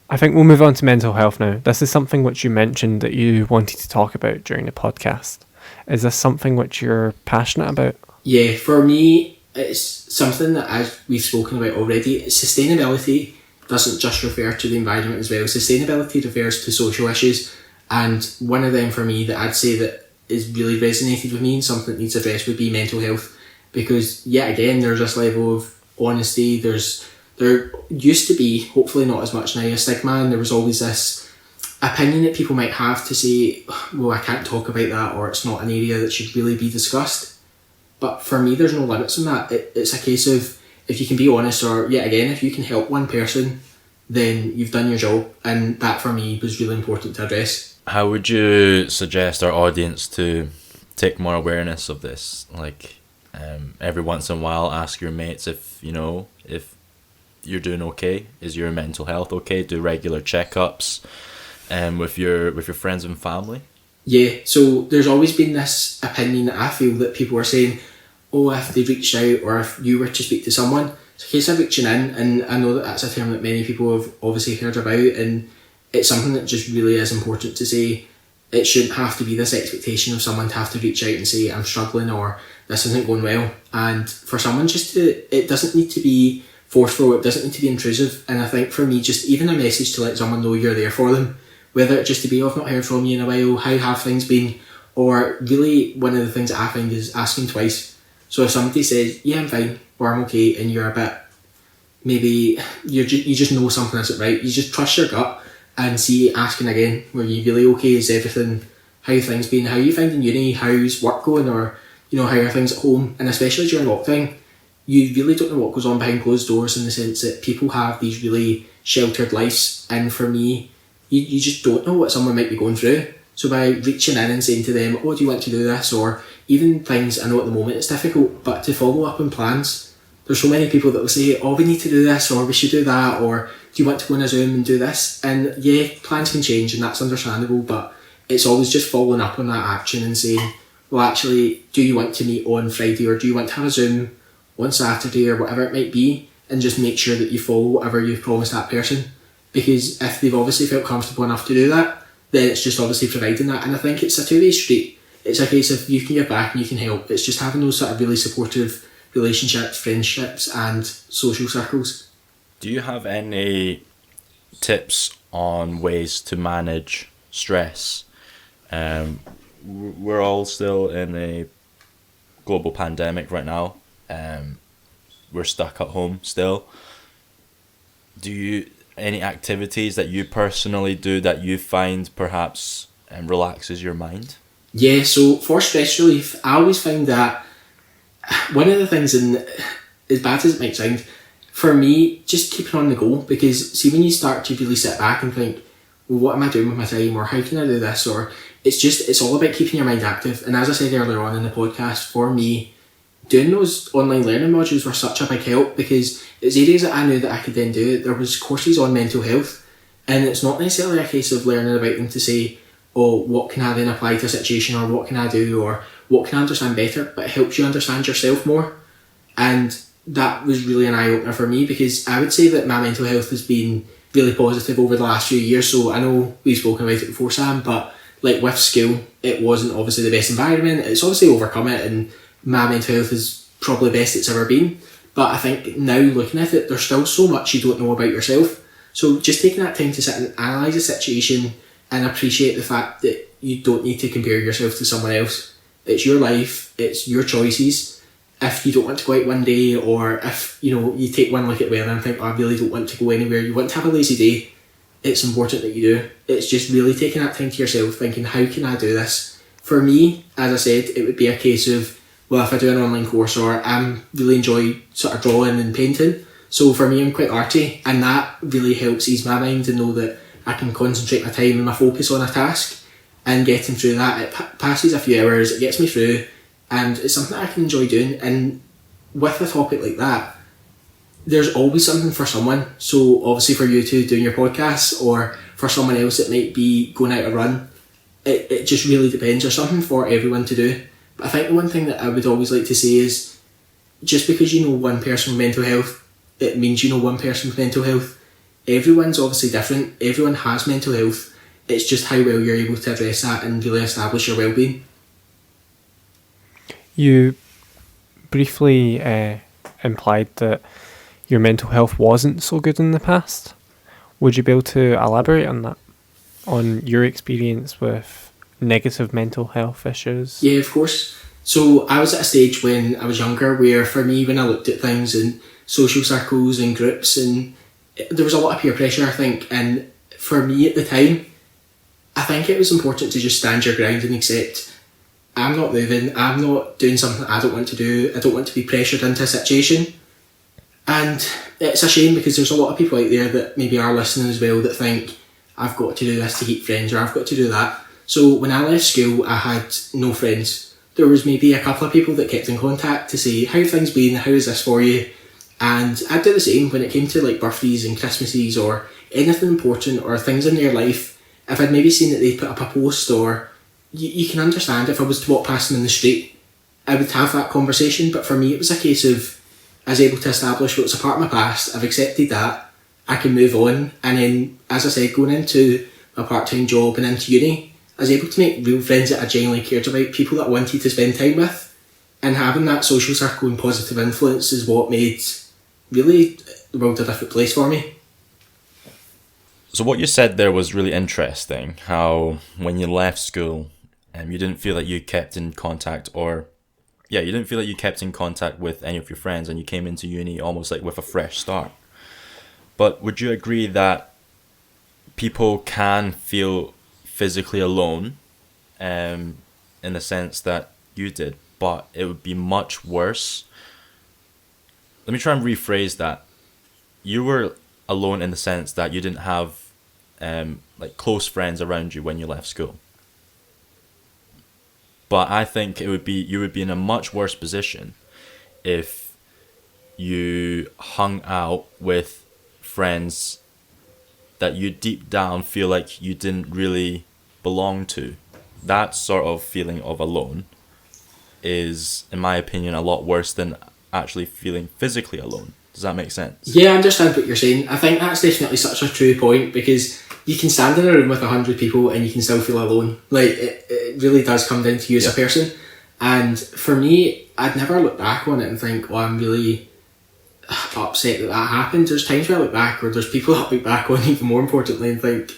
Speaker 3: I think we'll move on to mental health now. This is something which you mentioned that you wanted to talk about during the podcast. Is this something which you're passionate about?
Speaker 2: Yeah, for me, it's something that, as we've spoken about already, sustainability doesn't just refer to the environment as well. Sustainability refers to social issues, and one of them for me that I'd say that is really resonated with me and something that needs addressed would be mental health. Because yet again, there's this level of honesty, there used to be, hopefully not as much now, a stigma, and there was always this opinion that people might have to say, well, I can't talk about that, or it's not an area that should really be discussed. But for me, there's no limits on that. It's a case of, if you can be honest, or yet again, if you can help one person, then you've done your job, and that for me was really important to address.
Speaker 1: How would you suggest our audience to take more awareness of this? Like, every once in a while, ask your mates if you're doing okay. Is your mental health okay? Do regular checkups, with your friends and family.
Speaker 2: Yeah, so there's always been this opinion that I feel that people are saying, oh, if they reached out or if you were to speak to someone, it's a case of reaching in, and I know that that's a term that many people have obviously heard about, and it's something that just really is important to say. It shouldn't have to be this expectation of someone to have to reach out and say, I'm struggling, or this isn't going well. And for someone it doesn't need to be forceful, it doesn't need to be intrusive. And I think for me, just even a message to let someone know you're there for them, whether it just to be, oh, I've not heard from you in a while, how have things been? Or really, one of the things that I find is asking twice. So if somebody says, yeah, I'm fine, or I'm okay, and you're a bit, maybe you just know something isn't right, you just trust your gut and see, asking again, were you really okay? Is everything, how things been? How you finding uni? How's work going? Or, how are things at home? And especially during lockdown, you really don't know what goes on behind closed doors, in the sense that people have these really sheltered lives, and for me, you just don't know what someone might be going through. So by reaching in and saying to them, oh, do you want to do this? Or even things, I know at the moment it's difficult, but to follow up on plans. There's so many people that will say, oh, we need to do this, or we should do that, or do you want to go on a Zoom and do this? And yeah, plans can change and that's understandable, but it's always just following up on that action and saying, well, actually, do you want to meet on Friday, or do you want to have a Zoom on Saturday, or whatever it might be, and just make sure that you follow whatever you've promised that person. Because if they've obviously felt comfortable enough to do that, then it's just obviously providing that. And I think it's a two-way street. It's a case of you can give back and you can help. It's just having those sort of really supportive relationships, friendships and social circles.
Speaker 1: Do you have any tips on ways to manage stress? We're all still in a global pandemic right now. We're stuck at home still. Do you any activities that you personally do that you find perhaps relaxes your mind?
Speaker 2: Yeah, so for stress relief, I always find that one of the things, and as bad as it might sound, for me, just keeping on the go. Because see, when you start to really sit back and think, well, what am I doing with my time, or how can I do this, or it's all about keeping your mind active. And as I said earlier on in the podcast, for me, doing those online learning modules were such a big help, because it's areas that I knew that I could then do. There was courses on mental health, and it's not necessarily a case of learning about them to say, oh, what can I then apply to a situation, or what can I do, or what can I understand better, but it helps you understand yourself more. And that was really an eye-opener for me, because I would say that my mental health has been really positive over the last few years. So I know we've spoken about it before, Sam, but like with school, it wasn't obviously the best environment. It's obviously overcome it, and my mental health is probably the best it's ever been. But I think now, looking at it, there's still so much you don't know about yourself. So just taking that time to sit and analyse a situation and appreciate the fact that you don't need to compare yourself to someone else. It's your life, it's your choices. If you don't want to go out one day, or if you take one look at the weather and think, oh, I really don't want to go anywhere, you want to have a lazy day, it's important that you do. It's just really taking that time to yourself, thinking, how can I do this? For me, as I said, it would be a case of, well, if I do an online course, or I really enjoy sort of drawing and painting, so for me, I'm quite arty, and that really helps ease my mind and know that I can concentrate my time and my focus on a task, and getting through that, it passes a few hours, it gets me through, and it's something that I can enjoy doing. And with a topic like that, there's always something for someone. So obviously for you two doing your podcast, or for someone else it might be going out to run, it just really depends. There's something for everyone to do. But I think the one thing that I would always like to say is, just because you know one person with mental health, it means you know one person with mental health. Everyone's obviously different, everyone has mental health, it's just how well you're able to address that and really establish your well-being.
Speaker 3: You briefly implied that your mental health wasn't so good in the past. Would you be able to elaborate on that, on your experience with negative mental health issues?
Speaker 2: Yeah, of course. So I was at a stage when I was younger where, for me, when I looked at things in social circles and groups, and there was a lot of peer pressure, I think, and for me at the time, I think it was important to just stand your ground and accept, I'm not moving, I'm not doing something I don't want to do, I don't want to be pressured into a situation. And it's a shame, because there's a lot of people out there that maybe are listening as well that think, I've got to do this to keep friends, or I've got to do that. So when I left school, I had no friends. There was maybe a couple of people that kept in contact to say, how have things been, how is this for you? And I'd do the same when it came to like birthdays and Christmases, or anything important, or things in their life. If I'd maybe seen that they put up a post, or you can understand if I was to walk past them in the street, I would have that conversation. But for me, it was a case of, I was able to establish what's a part of my past, I've accepted that, I can move on. And then, as I said, going into a part-time job and into uni, I was able to make real friends that I genuinely cared about, people that I wanted to spend time with. And having that social circle and positive influence is what made really the world a different place for me.
Speaker 1: So what you said there was really interesting, how when you left school, you didn't feel that you kept in contact, you didn't feel that you kept in contact with any of your friends, and you came into uni almost like with a fresh start. But would you agree that people can feel physically alone, in the sense that you did, but it would be much worse? Let me try and rephrase that. You were alone in the sense that you didn't have like close friends around you when you left school. But I think you would be in a much worse position if you hung out with friends that you deep down feel like you didn't really belong to. That sort of feeling of alone is, in my opinion, a lot worse than actually feeling physically alone. Does that make sense?
Speaker 2: Yeah, I understand what you're saying. I think that's definitely such a true point, because you can stand in a room with 100 people and you can still feel alone. Like, it really does come down to you as a person. And for me, I'd never look back on it and think, well, I'm really upset that happened. There's times where I look back, or there's people that I look back on even more importantly and think,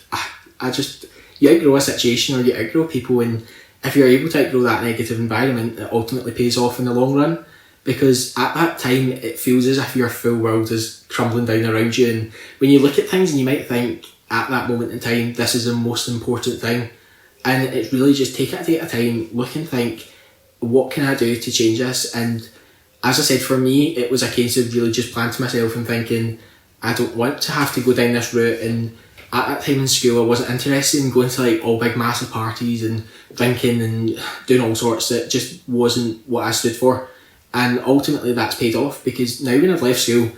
Speaker 2: you outgrow a situation, or you outgrow people, and if you're able to outgrow that negative environment, it ultimately pays off in the long run. Because at that time, it feels as if your full world is crumbling down around you, and when you look at things and you might think, at that moment in time, this is the most important thing, and it's really just take it a day at a time, look and think, what can I do to change this? And as I said, for me, it was a case of really just planting myself and thinking, I don't want to have to go down this route, and at that time in school I wasn't interested in going to like all big massive parties and drinking and doing all sorts. That just wasn't what I stood for. And ultimately that's paid off, because now when I've left school,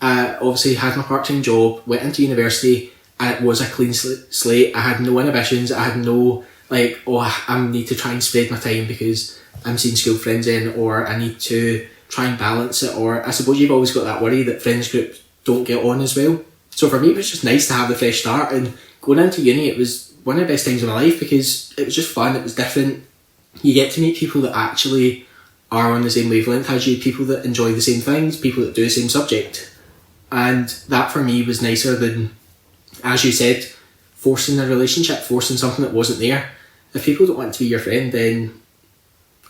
Speaker 2: I obviously had my part-time job, went into university, and it was a clean slate. I had no inhibitions, I had no like, oh, I need to try and spread my time because I'm seeing school friends in, or I need to try and balance it, or I suppose you've always got that worry that friends groups don't get on as well. So for me it was just nice to have the fresh start, and going into uni it was one of the best times of my life because it was just fun, it was different. You get to meet people that actually are on the same wavelength as you, people that enjoy the same things, people that do the same subject. And that for me was nicer than, as you said, forcing a relationship, forcing something that wasn't there. If people don't want to be your friend, then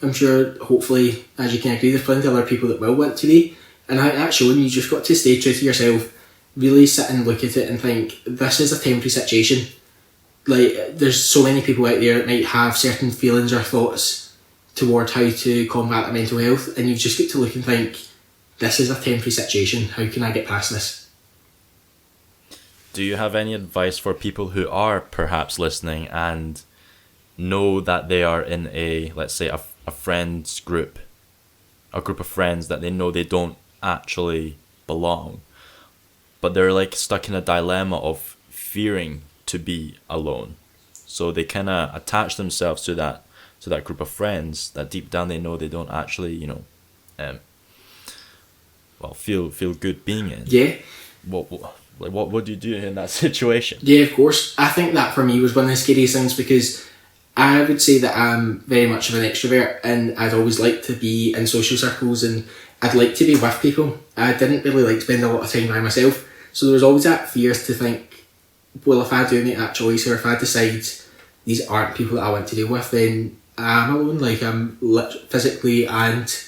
Speaker 2: I'm sure, hopefully, as you can agree, there's plenty of other people that will want to be. And I think that's showing you just got to stay true to yourself, really sit and look at it and think, this is a temporary situation. Like, there's so many people out there that might have certain feelings or thoughts toward how to combat their mental health, and you've just got to look and think, this is a temporary situation, how can I get past this?
Speaker 1: Do you have any advice for people who are perhaps listening and know that they are in a, let's say, a friends group, a group of friends that they know they don't actually belong, but they're like stuck in a dilemma of fearing to be alone, so they kind of attach themselves to that group of friends that deep down they know they don't actually, feel good being in?
Speaker 2: Yeah.
Speaker 1: What do you do in that situation?
Speaker 2: Yeah, of course. I think that for me was one of the scariest things, because I would say that I'm very much of an extrovert, and I'd always like to be in social circles and I'd like to be with people. I didn't really like to spend a lot of time by myself, so there was always that fear to think, well, if I do make that choice, or if I decide these aren't people that I want to deal with, then I'm alone. Like, I'm physically and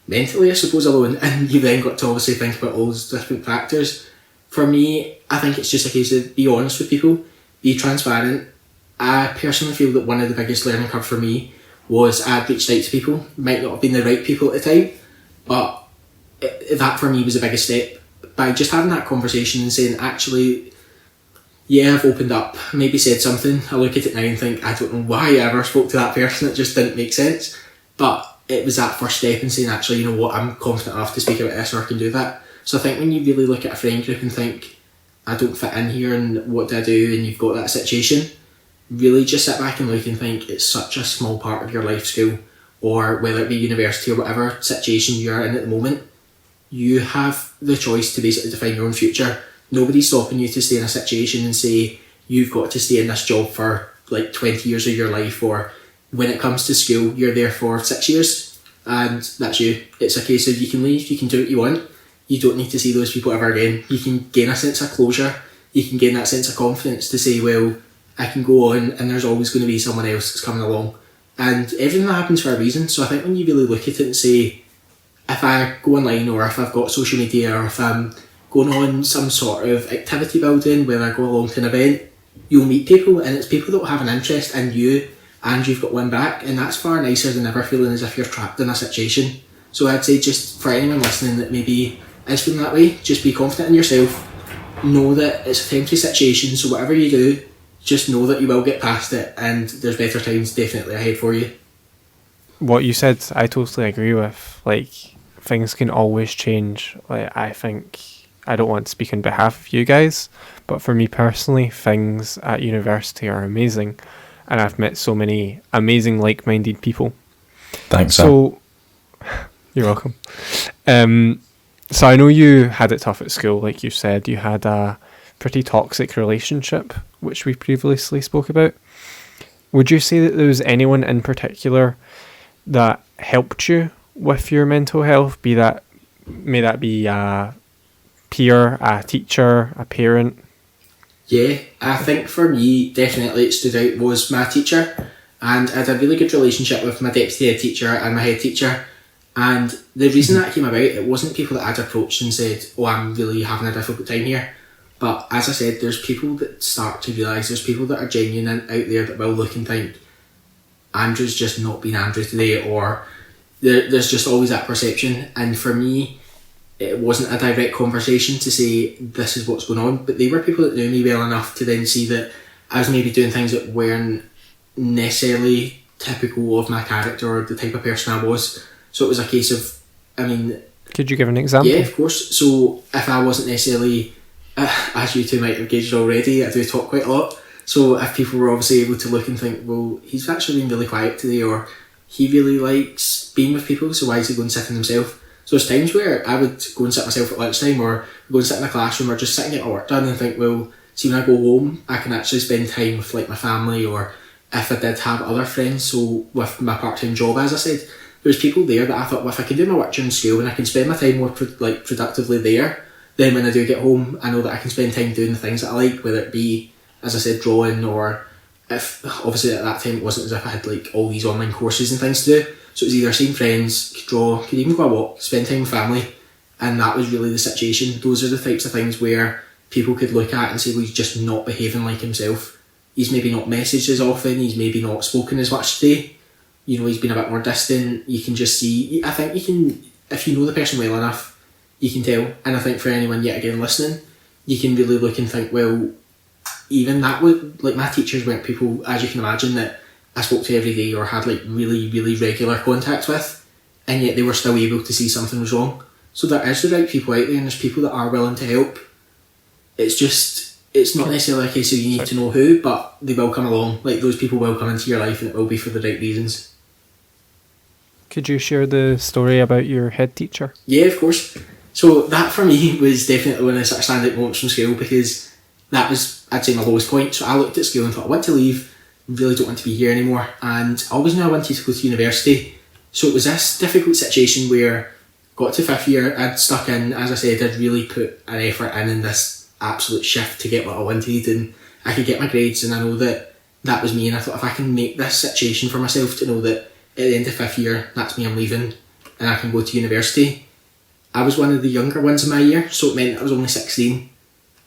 Speaker 2: mentally, I suppose, alone. And you then got to obviously think about all those different factors. For me, I think it's just a case of be honest with people, be transparent. I personally feel that one of the biggest learning curve for me was I'd reached out to people, might not have been the right people at the time, but that for me was the biggest step. By just having that conversation and saying, actually, yeah, I've opened up, maybe said something, I look at it now and think, I don't know why I ever spoke to that person, it just didn't make sense. But it was that first step in saying, actually, you know what, I'm confident enough to speak about this, or I can do that. So I think when you really look at a friend group and think, I don't fit in here and what do I do, and you've got that situation, really just sit back and look and think, it's such a small part of your life, school, or whether it be university or whatever situation you're in at the moment. You have the choice to basically define your own future. Nobody's stopping you to stay in a situation and say, you've got to stay in this job for like 20 years of your life, or when it comes to school, you're there for 6 years and that's you. It's a case of you can leave, you can do what you want. You don't need to see those people ever again. You can gain a sense of closure. You can gain that sense of confidence to say, well, I can go on and there's always going to be someone else that's coming along. And everything that happens for a reason. So I think when you really look at it and say, if I go online, or if I've got social media, or if I'm going on some sort of activity building where I go along to an event, you'll meet people, and it's people that will have an interest in you and you've got one back, and that's far nicer than ever feeling as if you're trapped in a situation. So I'd say, just for anyone listening that maybe is feeling that way, just be confident in yourself, know that it's a temporary situation, so whatever you do, just know that you will get past it, and there's better times definitely ahead for you.
Speaker 3: What you said, I totally agree with. Like, things can always change. Like, I think, I don't want to speak on behalf of you guys, but for me personally, things at university are amazing, and I've met so many amazing like-minded people.
Speaker 1: Thanks,
Speaker 3: so you're welcome. So I know you had it tough at school, like you said. You had a pretty toxic relationship, which we previously spoke about. Would you say that there was anyone in particular that helped you with your mental health? May that be a peer, a teacher, a parent?
Speaker 2: Yeah, I think for me, definitely it stood out was my teacher, and I had a really good relationship with my deputy head teacher and my head teacher. And the reason that came about, it wasn't people that I'd approached and said, oh, I'm really having a difficult time here. But as I said, there's people that start to realise, there's people that are genuine out there that will look and think, Andrew's just not been Andrew today, or there's just always that perception. And for me, it wasn't a direct conversation to say this is what's going on, but they were people that knew me well enough to then see that I was maybe doing things that weren't necessarily typical of my character or the type of person I was. So it was a case of, I mean...
Speaker 3: Could you give an example?
Speaker 2: Yeah, of course. So if I wasn't necessarily, as you two might have gauged already, I do talk quite a lot. So if people were obviously able to look and think, well, he's actually been really quiet today, or he really likes being with people, so why is he going sitting himself? So there's times where I would go and sit myself at lunchtime, or go and sit in a classroom, or just sit and get my work done and think, well, see, when I go home, I can actually spend time with like my family, or if I did have other friends, so with my part-time job, as I said, there's people there that I thought, well, if I can do my work during school and I can spend my time more productively there, then when I do get home, I know that I can spend time doing the things that I like, whether it be, as I said, drawing, or if, obviously at that time it wasn't as if I had like all these online courses and things to do, so it was either seeing friends, could draw, could even go a walk, spend time with family, and that was really the situation. Those are the types of things where people could look at and say, well, he's just not behaving like himself. He's maybe not messaged as often, he's maybe not spoken as much today, you know, he's been a bit more distant. You can just see, I think you can, if you know the person well enough, you can tell. And I think for anyone yet again listening, you can really look and think, well, even that would, like, my teachers weren't people, as you can imagine, that I spoke to every day or had like really, really regular contact with, and yet they were still able to see something was wrong. So there is the right people out there, and there's people that are willing to help. It's just, it's not necessarily a case of you need to know who, but they will come along. Like, those people will come into your life, and it will be for the right reasons.
Speaker 3: Could you share the story about your head teacher?
Speaker 2: Yeah, of course. So that for me was definitely one of the sort of standout moments from school, because that was, I'd say, my lowest point. So I looked at school and thought, I want to leave, really don't want to be here anymore, and I always knew I wanted to go to university. So it was this difficult situation where got to 5th year, I'd stuck in, as I said, I'd really put an effort in this absolute shift to get what I wanted, and I could get my grades, and I know that that was me, and I thought, if I can make this situation for myself to know that at the end of 5th year, that's me, I'm leaving, and I can go to university. I was one of the younger ones in my year, so it meant I was only 16,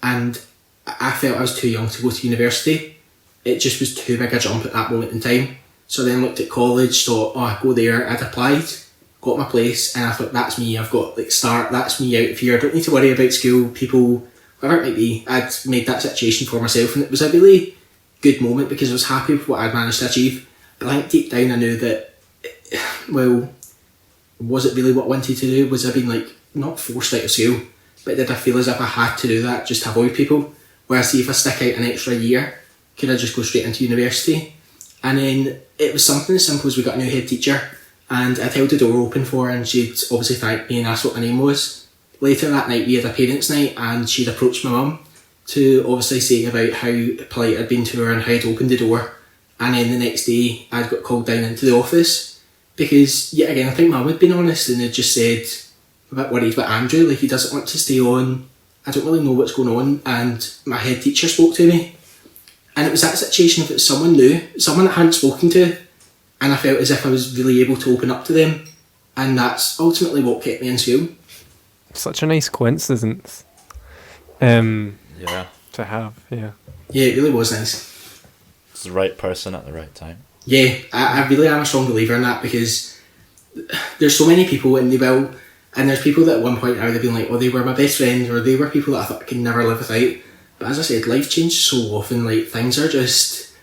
Speaker 2: and I felt I was too young to go to university. It just was too big a jump at that moment in time. So I then looked at college, thought, oh, I'd go there. I'd applied, got my place, and I thought, that's me, I've got like start, that's me out of here, I don't need to worry about school, people, whatever it might be. I'd made that situation for myself, and it was a really good moment because I was happy with what I'd managed to achieve. But I think deep down I knew that, well, was it really what I wanted to do? Was I being like, not forced out of school, but did I feel as if I had to do that just to avoid people? Where I see if I stick out an extra year, could I just go straight into university? And then it was something as simple as we got a new head teacher, and I'd held the door open for her, and she'd obviously thanked me and asked what my name was. Later that night we had a parents' night, and she'd approached my mum to obviously say about how polite I'd been to her and how I'd opened the door. And then the next day I'd got called down into the office because, yet again, I think mum had been honest and had just said, a bit worried about Andrew, like he doesn't want to stay on, I don't really know what's going on. And my head teacher spoke to me, and it was that situation if it was someone new, someone that I hadn't spoken to, and I felt as if I was really able to open up to them, and that's ultimately what kept me in school.
Speaker 3: Such a nice coincidence.
Speaker 1: Yeah.
Speaker 3: To have, yeah.
Speaker 2: Yeah, it really was nice.
Speaker 1: It's the right person at the right time.
Speaker 2: Yeah, I really am a strong believer in that, because there's so many people, and there's people that at one point I would have been like, oh, they were my best friend, or they were people that I thought I could never live without. But as I said, life changes so often, like things are just,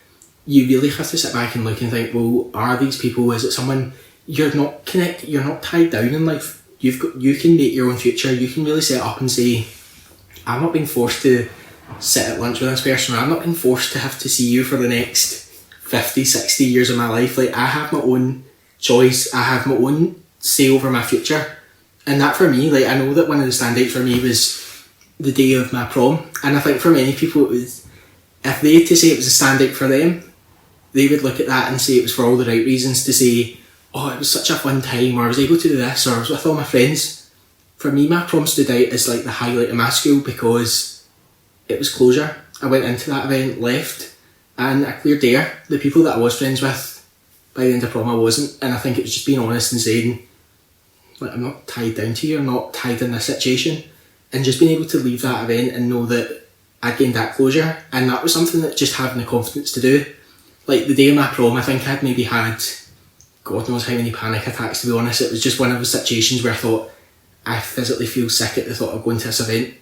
Speaker 2: you really have to sit back and look and think, well, are these people, is it someone, you're not connected, you're not tied down in life, you can make your own future, you can really set up and say, I'm not being forced to sit at lunch with this person, or I'm not being forced to have to see you for the next 50, 60 years of my life. Like, I have my own choice, I have my own say over my future. And that for me, like, I know that one of the standouts for me was the day of my prom, and I think for many people it was, if they had to say it was a standout for them, they would look at that and say it was for all the right reasons, to say, oh, it was such a fun time, or I was able to do this, or I was with all my friends. For me, my prom stood out as like the highlight of my school because it was closure. I went into that event, left, and I cleared the air. The people that I was friends with, by the end of prom I wasn't, and I think it was just being honest and saying, like, I'm not tied down to you, I'm not tied in this situation, and just being able to leave that event and know that I'd gained that closure. And that was something that just having the confidence to do. Like the day of my prom, I think I'd maybe had God knows how many panic attacks, to be honest. It was just one of those situations where I thought, I physically feel sick at the thought of going to this event.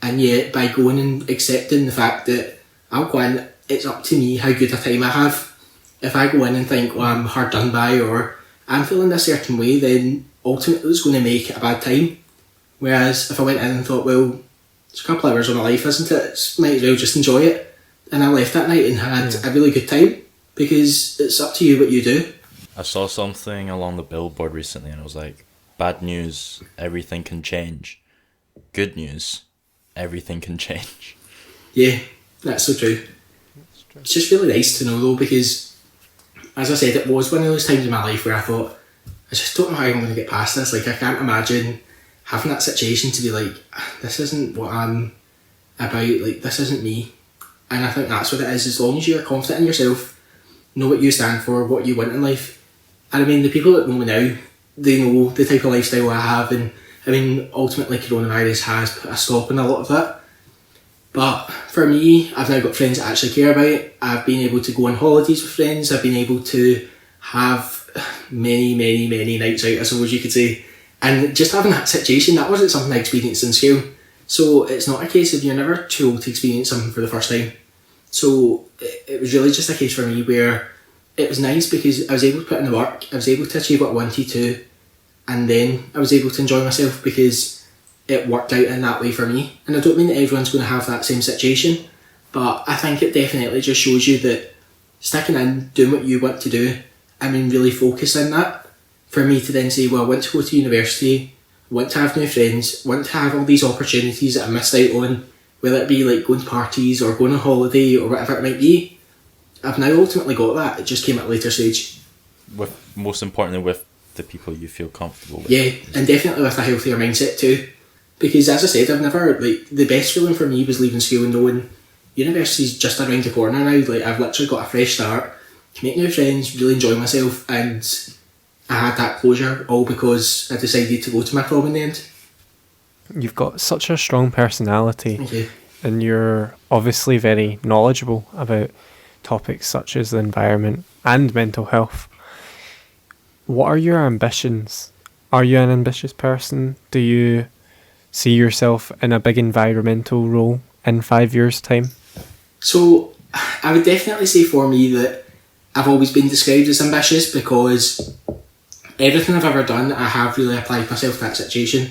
Speaker 2: And yet, by going and accepting the fact that I'll go in, it's up to me how good a time I have. If I go in and think, well, I'm hard done by, or I'm feeling a certain way, then ultimately it's going to make it a bad time. Whereas if I went in and thought, well, it's a couple hours of my life, isn't it? Might as well just enjoy it. And I left that night and had a really good time, because it's up to you what you do.
Speaker 1: I saw something along the billboard recently and it was like, bad news, everything can change. Good news, everything can change.
Speaker 2: Yeah, that's so true. It's just really nice to know though, because as I said, it was one of those times in my life where I thought, I just don't know how I'm going to get past this. Like, I can't imagine having that situation to be like, this isn't what I'm about, like, this isn't me. And I think that's what it is. As long as you're confident in yourself, know what you stand for, what you want in life. And I mean, the people that know me now, they know the type of lifestyle I have, and I mean, ultimately coronavirus has put a stop on a lot of that. But for me, I've now got friends that actually care about it. I've been able to go on holidays with friends. I've been able to have many nights out, I suppose you could say. And just having that situation, that wasn't something I experienced in school. So it's not a case of you're never too old to experience something for the first time. So it was really just a case for me where it was nice because I was able to put in the work, I was able to achieve what I wanted to, and then I was able to enjoy myself because it worked out in that way for me. And I don't mean that everyone's going to have that same situation, but I think it definitely just shows you that sticking in, doing what you want to do, I mean really focusing that, for me to then say, well, I want to go to university, want to have new friends, want to have all these opportunities that I missed out on, whether it be like going to parties or going on holiday or whatever it might be. I've now ultimately got that. It just came at a later stage.
Speaker 1: Most importantly, with the people you feel comfortable with.
Speaker 2: Yeah, and definitely with a healthier mindset too. Because as I said, I've never, like, the best feeling for me was leaving school and knowing university's just around the corner now. Like, I've literally got a fresh start, can make new friends, really enjoy myself, and I had that closure all because I decided to go to my prom in the end.
Speaker 3: You've got such a strong personality.
Speaker 2: Thank you.
Speaker 3: And you're obviously very knowledgeable about topics such as the environment and mental health. What are your ambitions? Are you an ambitious person? Do you see yourself in a big environmental role in 5 years' time?
Speaker 2: So I would definitely say for me that I've always been described as ambitious because everything I've ever done, I have really applied myself to that situation.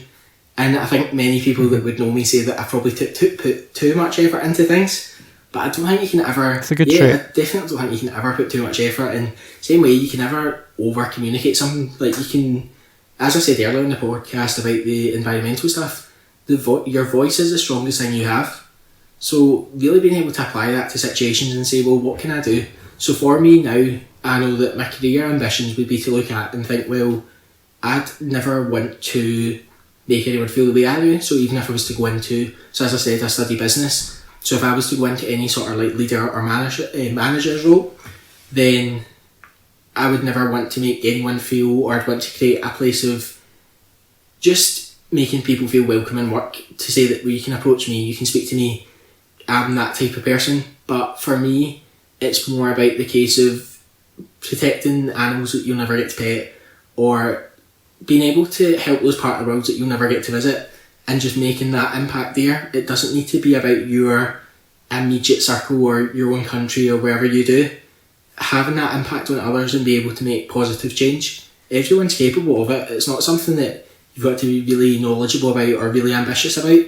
Speaker 2: And I think many people that would know me say that I probably put too much effort into things. But I don't think you can ever...
Speaker 3: It's a good trait.
Speaker 2: I definitely don't think you can ever put too much effort. And same way, you can never over-communicate something. Like, you can... As I said earlier in the podcast about the environmental stuff, your voice is the strongest thing you have. So really being able to apply that to situations and say, well, what can I do? So for me now, I know that my career ambitions would be to look at and think, well, I'd never want to make anyone feel the way I do. So even if I was to go into... So as I said, I study business. So if I was to go into any sort of like leader or manager's role, then I would never want to make anyone feel, or I'd want to create a place of just making people feel welcome in work, to say that, well, you can approach me, you can speak to me, I'm that type of person. But for me, it's more about the case of protecting animals that you'll never get to pet, or being able to help those part of the world that you'll never get to visit, and just making that impact there. It doesn't need to be about your immediate circle or your own country or wherever you do. Having that impact on others and be able to make positive change. Everyone's capable of it. It's not something that you've got to be really knowledgeable about or really ambitious about.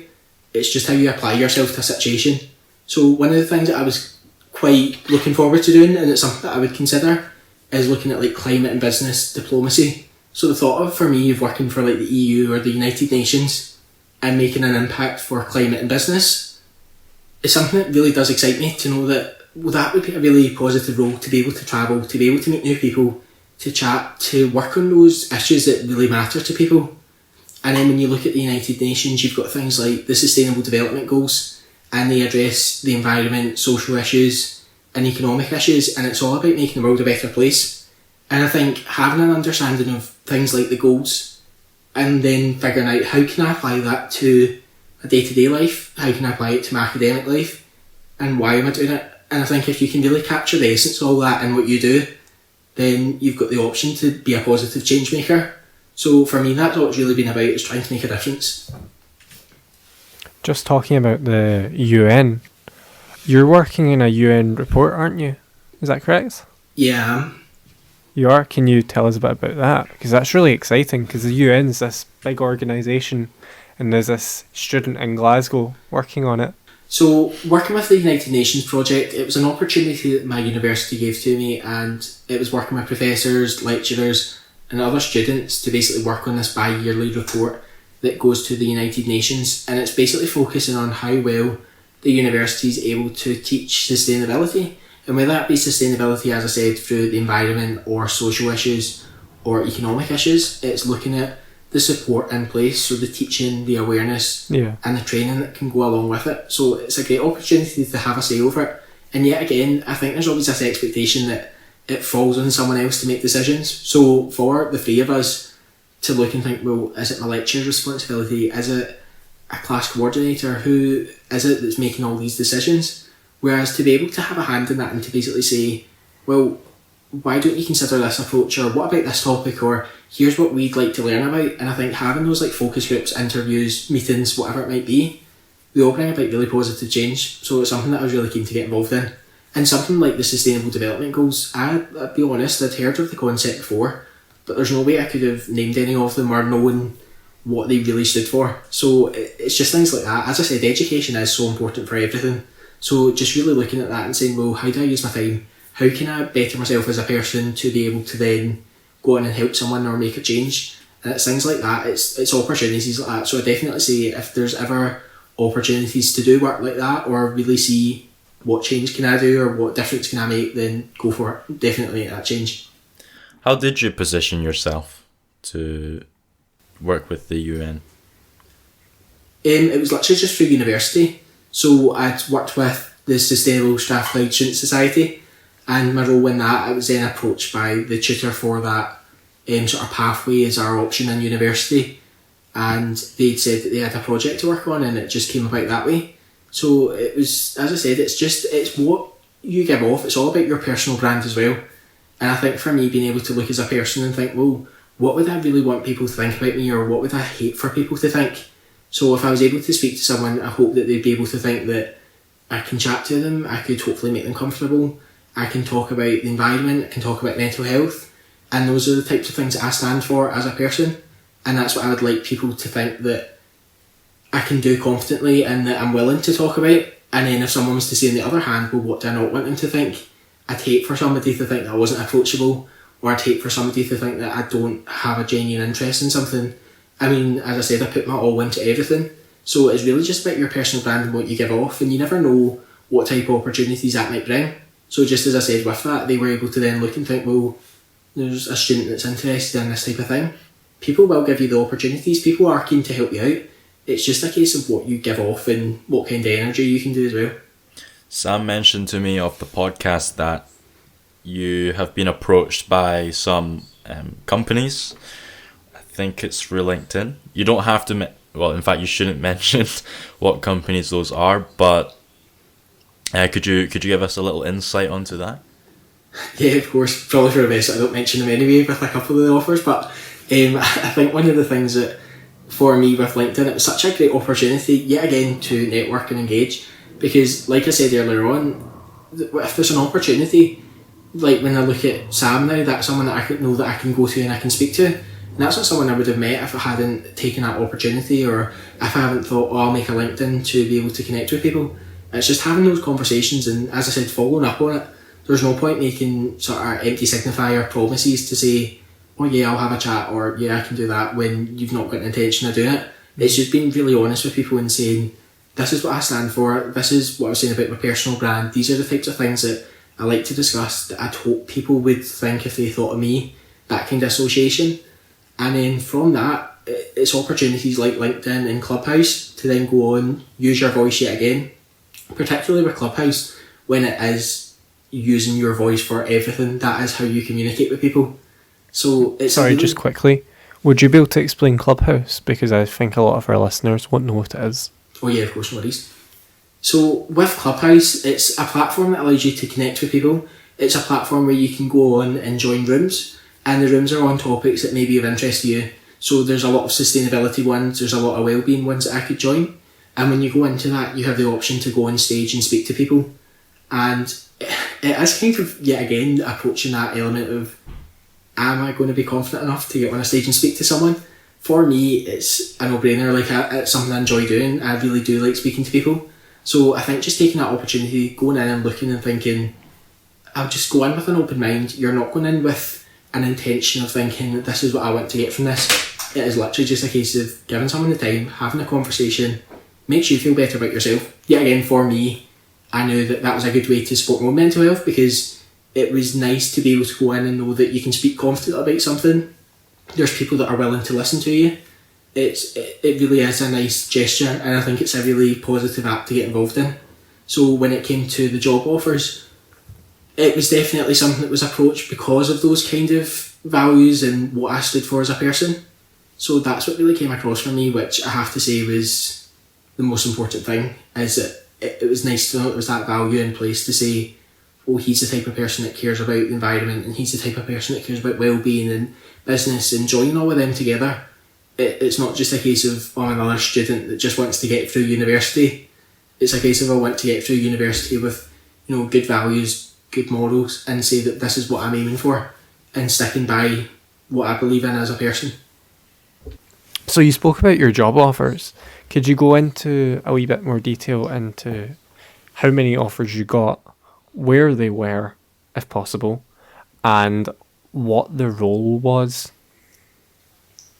Speaker 2: It's just how you apply yourself to a situation. So one of the things that I was quite looking forward to doing, and it's something that I would consider, is looking at like climate and business diplomacy. So the thought of, for me, of working for like the EU or the United Nations and making an impact for climate and business is something that really does excite me, to know that, well, that would be a really positive role, to be able to travel, to be able to meet new people, to chat, to work on those issues that really matter to people. And then when you look at the United Nations, you've got things like the Sustainable Development Goals, and they address the environment, social issues and economic issues, and it's all about making the world a better place. And I think having an understanding of things like the goals, and then figuring out how can I apply that to a day-to-day life, how can I apply it to my academic life, and why am I doing it. And I think if you can really capture the essence of all that in what you do, then you've got the option to be a positive change maker. So for me, that's what it's really been about, is trying to make a difference.
Speaker 3: Just talking about the UN, you're working in a UN report, aren't you? Is that correct?
Speaker 2: Yeah.
Speaker 3: You are? Can you tell us a bit about that? Because that's really exciting, because the UN is this big organisation and there's this student in Glasgow working on it.
Speaker 2: So working with the United Nations project, it was an opportunity that my university gave to me, and it was working with professors, lecturers and other students to basically work on this bi-yearly report that goes to the United Nations, and it's basically focusing on how well the university is able to teach sustainability. And whether that be sustainability, as I said, through the environment or social issues or economic issues, it's looking at the support in place, so the teaching, the awareness and the training that can go along with it. So it's a great opportunity to have a say over it. And yet again, I think there's always this expectation that it falls on someone else to make decisions. So for the three of us to look and think, well, is it my lecturer's responsibility? Is it a class coordinator? Who is it that's making all these decisions? Whereas to be able to have a hand in that and to basically say, well, why don't you consider this approach, or what about this topic, or here's what we'd like to learn about. And I think having those like focus groups, interviews, meetings, whatever it might be, they all bring about really positive change. So it's something that I was really keen to get involved in. And something like the Sustainable Development Goals, I'd be honest, I'd heard of the concept before, but there's no way I could have named any of them or known what they really stood for. So it's just things like that. As I said, education is so important for everything. So just really looking at that and saying, well, how do I use my time? How can I better myself as a person to be able to then go on and help someone or make a change? And it's things like that. It's opportunities like that. So I definitely say, if there's ever opportunities to do work like that, or really see what change can I do or what difference can I make, then go for it. Definitely make that change.
Speaker 1: How did you position yourself to work with the UN?
Speaker 2: It was literally just through university. So I'd worked with the Sustainable Strathclyde Student Society, and my role in that, I was then approached by the tutor for that sort of pathway as our option in university, and they'd said that they had a project to work on, and it just came about that way. So it was, as I said, it's what you give off. It's all about your personal brand as well. And I think for me, being able to look as a person and think, well, what would I really want people to think about me, or what would I hate for people to think? So if I was able to speak to someone, I hope that they'd be able to think that I can chat to them, I could hopefully make them comfortable, I can talk about the environment, I can talk about mental health, and those are the types of things that I stand for as a person. And that's what I would like people to think that I can do confidently and that I'm willing to talk about. And then if someone was to say on the other hand, well, what do I not want them to think? I'd hate for somebody to think that I wasn't approachable, or I'd hate for somebody to think that I don't have a genuine interest in something. I mean, as I said, I put my all into everything. So it's really just about your personal brand and what you give off, and you never know what type of opportunities that might bring. So just as I said with that, they were able to then look and think, well, there's a student that's interested in this type of thing. People will give you the opportunities, people are keen to help you out. It's just a case of what you give off and what kind of energy you can do as well.
Speaker 1: Sam mentioned to me off the podcast that you have been approached by some companies. I think it's through LinkedIn. You don't have to, well, in fact, you shouldn't mention what companies those are, but could you give us a little insight onto that?
Speaker 2: Yeah, of course, probably for the best I don't mention them anyway with a couple of the offers, but I think one of the things that for me with LinkedIn, it was such a great opportunity yet again to network and engage, because like I said earlier on, if there's an opportunity, like when I look at Sam now, that's someone that I could know that I can go to and I can speak to, and that's not someone I would have met if I hadn't taken that opportunity, or if I haven't thought, oh, I'll make a LinkedIn to be able to connect with people. It's just having those conversations, and as I said, following up on it. There's no point making sort of empty signifier promises to say, oh yeah, I'll have a chat, or yeah, I can do that, when you've not got an intention of doing it. It's just being really honest with people and saying, this is what I stand for, this is what I was saying about my personal brand, these are the types of things that I like to discuss that I'd hope people would think if they thought of me, that kind of association. And then from that, it's opportunities like LinkedIn and Clubhouse to then go on, use your voice yet again, particularly with Clubhouse, when it is using your voice for everything, that is how you communicate with people. So it's
Speaker 3: Sorry,
Speaker 2: really,
Speaker 3: just quickly, would you be able to explain Clubhouse? Because I think a lot of our listeners won't know what it is.
Speaker 2: oh yeah, of course, no worries. So with Clubhouse, it's a platform that allows you to connect with people. It's a platform where you can go on and join rooms, and the rooms are on topics that may be of interest to you. So there's a lot of sustainability ones, there's a lot of wellbeing ones that I could join. And when you go into that, you have the option to go on stage and speak to people. And it is kind of, yet again, approaching that element of, am I going to be confident enough to get on a stage and speak to someone? For me, it's a no-brainer. Like, it's something I enjoy doing. I really do like speaking to people. So I think just taking that opportunity, going in and looking and thinking, I'll just go in with an open mind. You're not going in with an intention of thinking that this is what I want to get from this. It is literally just a case of giving someone the time, having a conversation, makes you feel better about yourself. Yet again, for me, I knew that that was a good way to support my own mental health, because it was nice to be able to go in and know that you can speak confidently about something. There's people that are willing to listen to you. It really is a nice gesture, and I think it's a really positive app to get involved in. So when it came to the job offers, it was definitely something that was approached because of those kind of values and what I stood for as a person. So that's what really came across for me, which I have to say was the most important thing, is that it was nice to know there was that value in place to say, oh, he's the type of person that cares about the environment, and he's the type of person that cares about well-being and business, and joining all of them together. It's not just a case of, oh, another student that just wants to get through university. It's a case of, I want to get through university with, good values, good morals, and say that this is what I'm aiming for, and sticking by what I believe in as a person.
Speaker 3: So you spoke about your job offers. Could you go into a wee bit more detail into how many offers you got, where they were, if possible, and what the role was?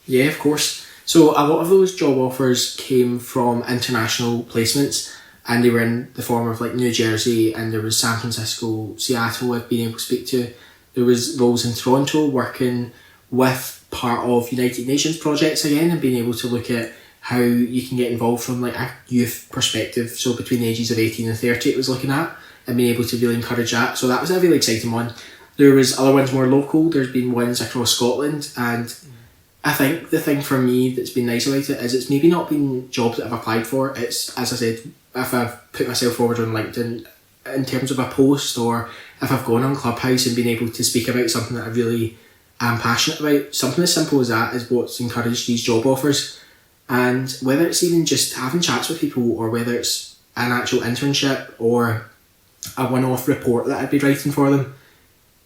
Speaker 2: Yeah, of course. So a lot of those job offers came from international placements, and they were in the form of like New Jersey, and there was San Francisco, Seattle I've been able to speak to. There was roles in Toronto working with part of United Nations projects again, and being able to look at how you can get involved from like a youth perspective. So between the ages of 18 and 30 it was looking at, and being able to really encourage that. So that was a really exciting one. There was other ones more local. There's been ones across Scotland, and I think the thing for me that's been nice about it is it's maybe not been jobs that I've applied for. It's, as I said, if I've put myself forward on LinkedIn in terms of a post, or if I've gone on Clubhouse and been able to speak about something that I really am passionate about. Something as simple as that is what's encouraged these job offers. And whether it's even just having chats with people, or whether it's an actual internship or a one-off report that I'd be writing for them,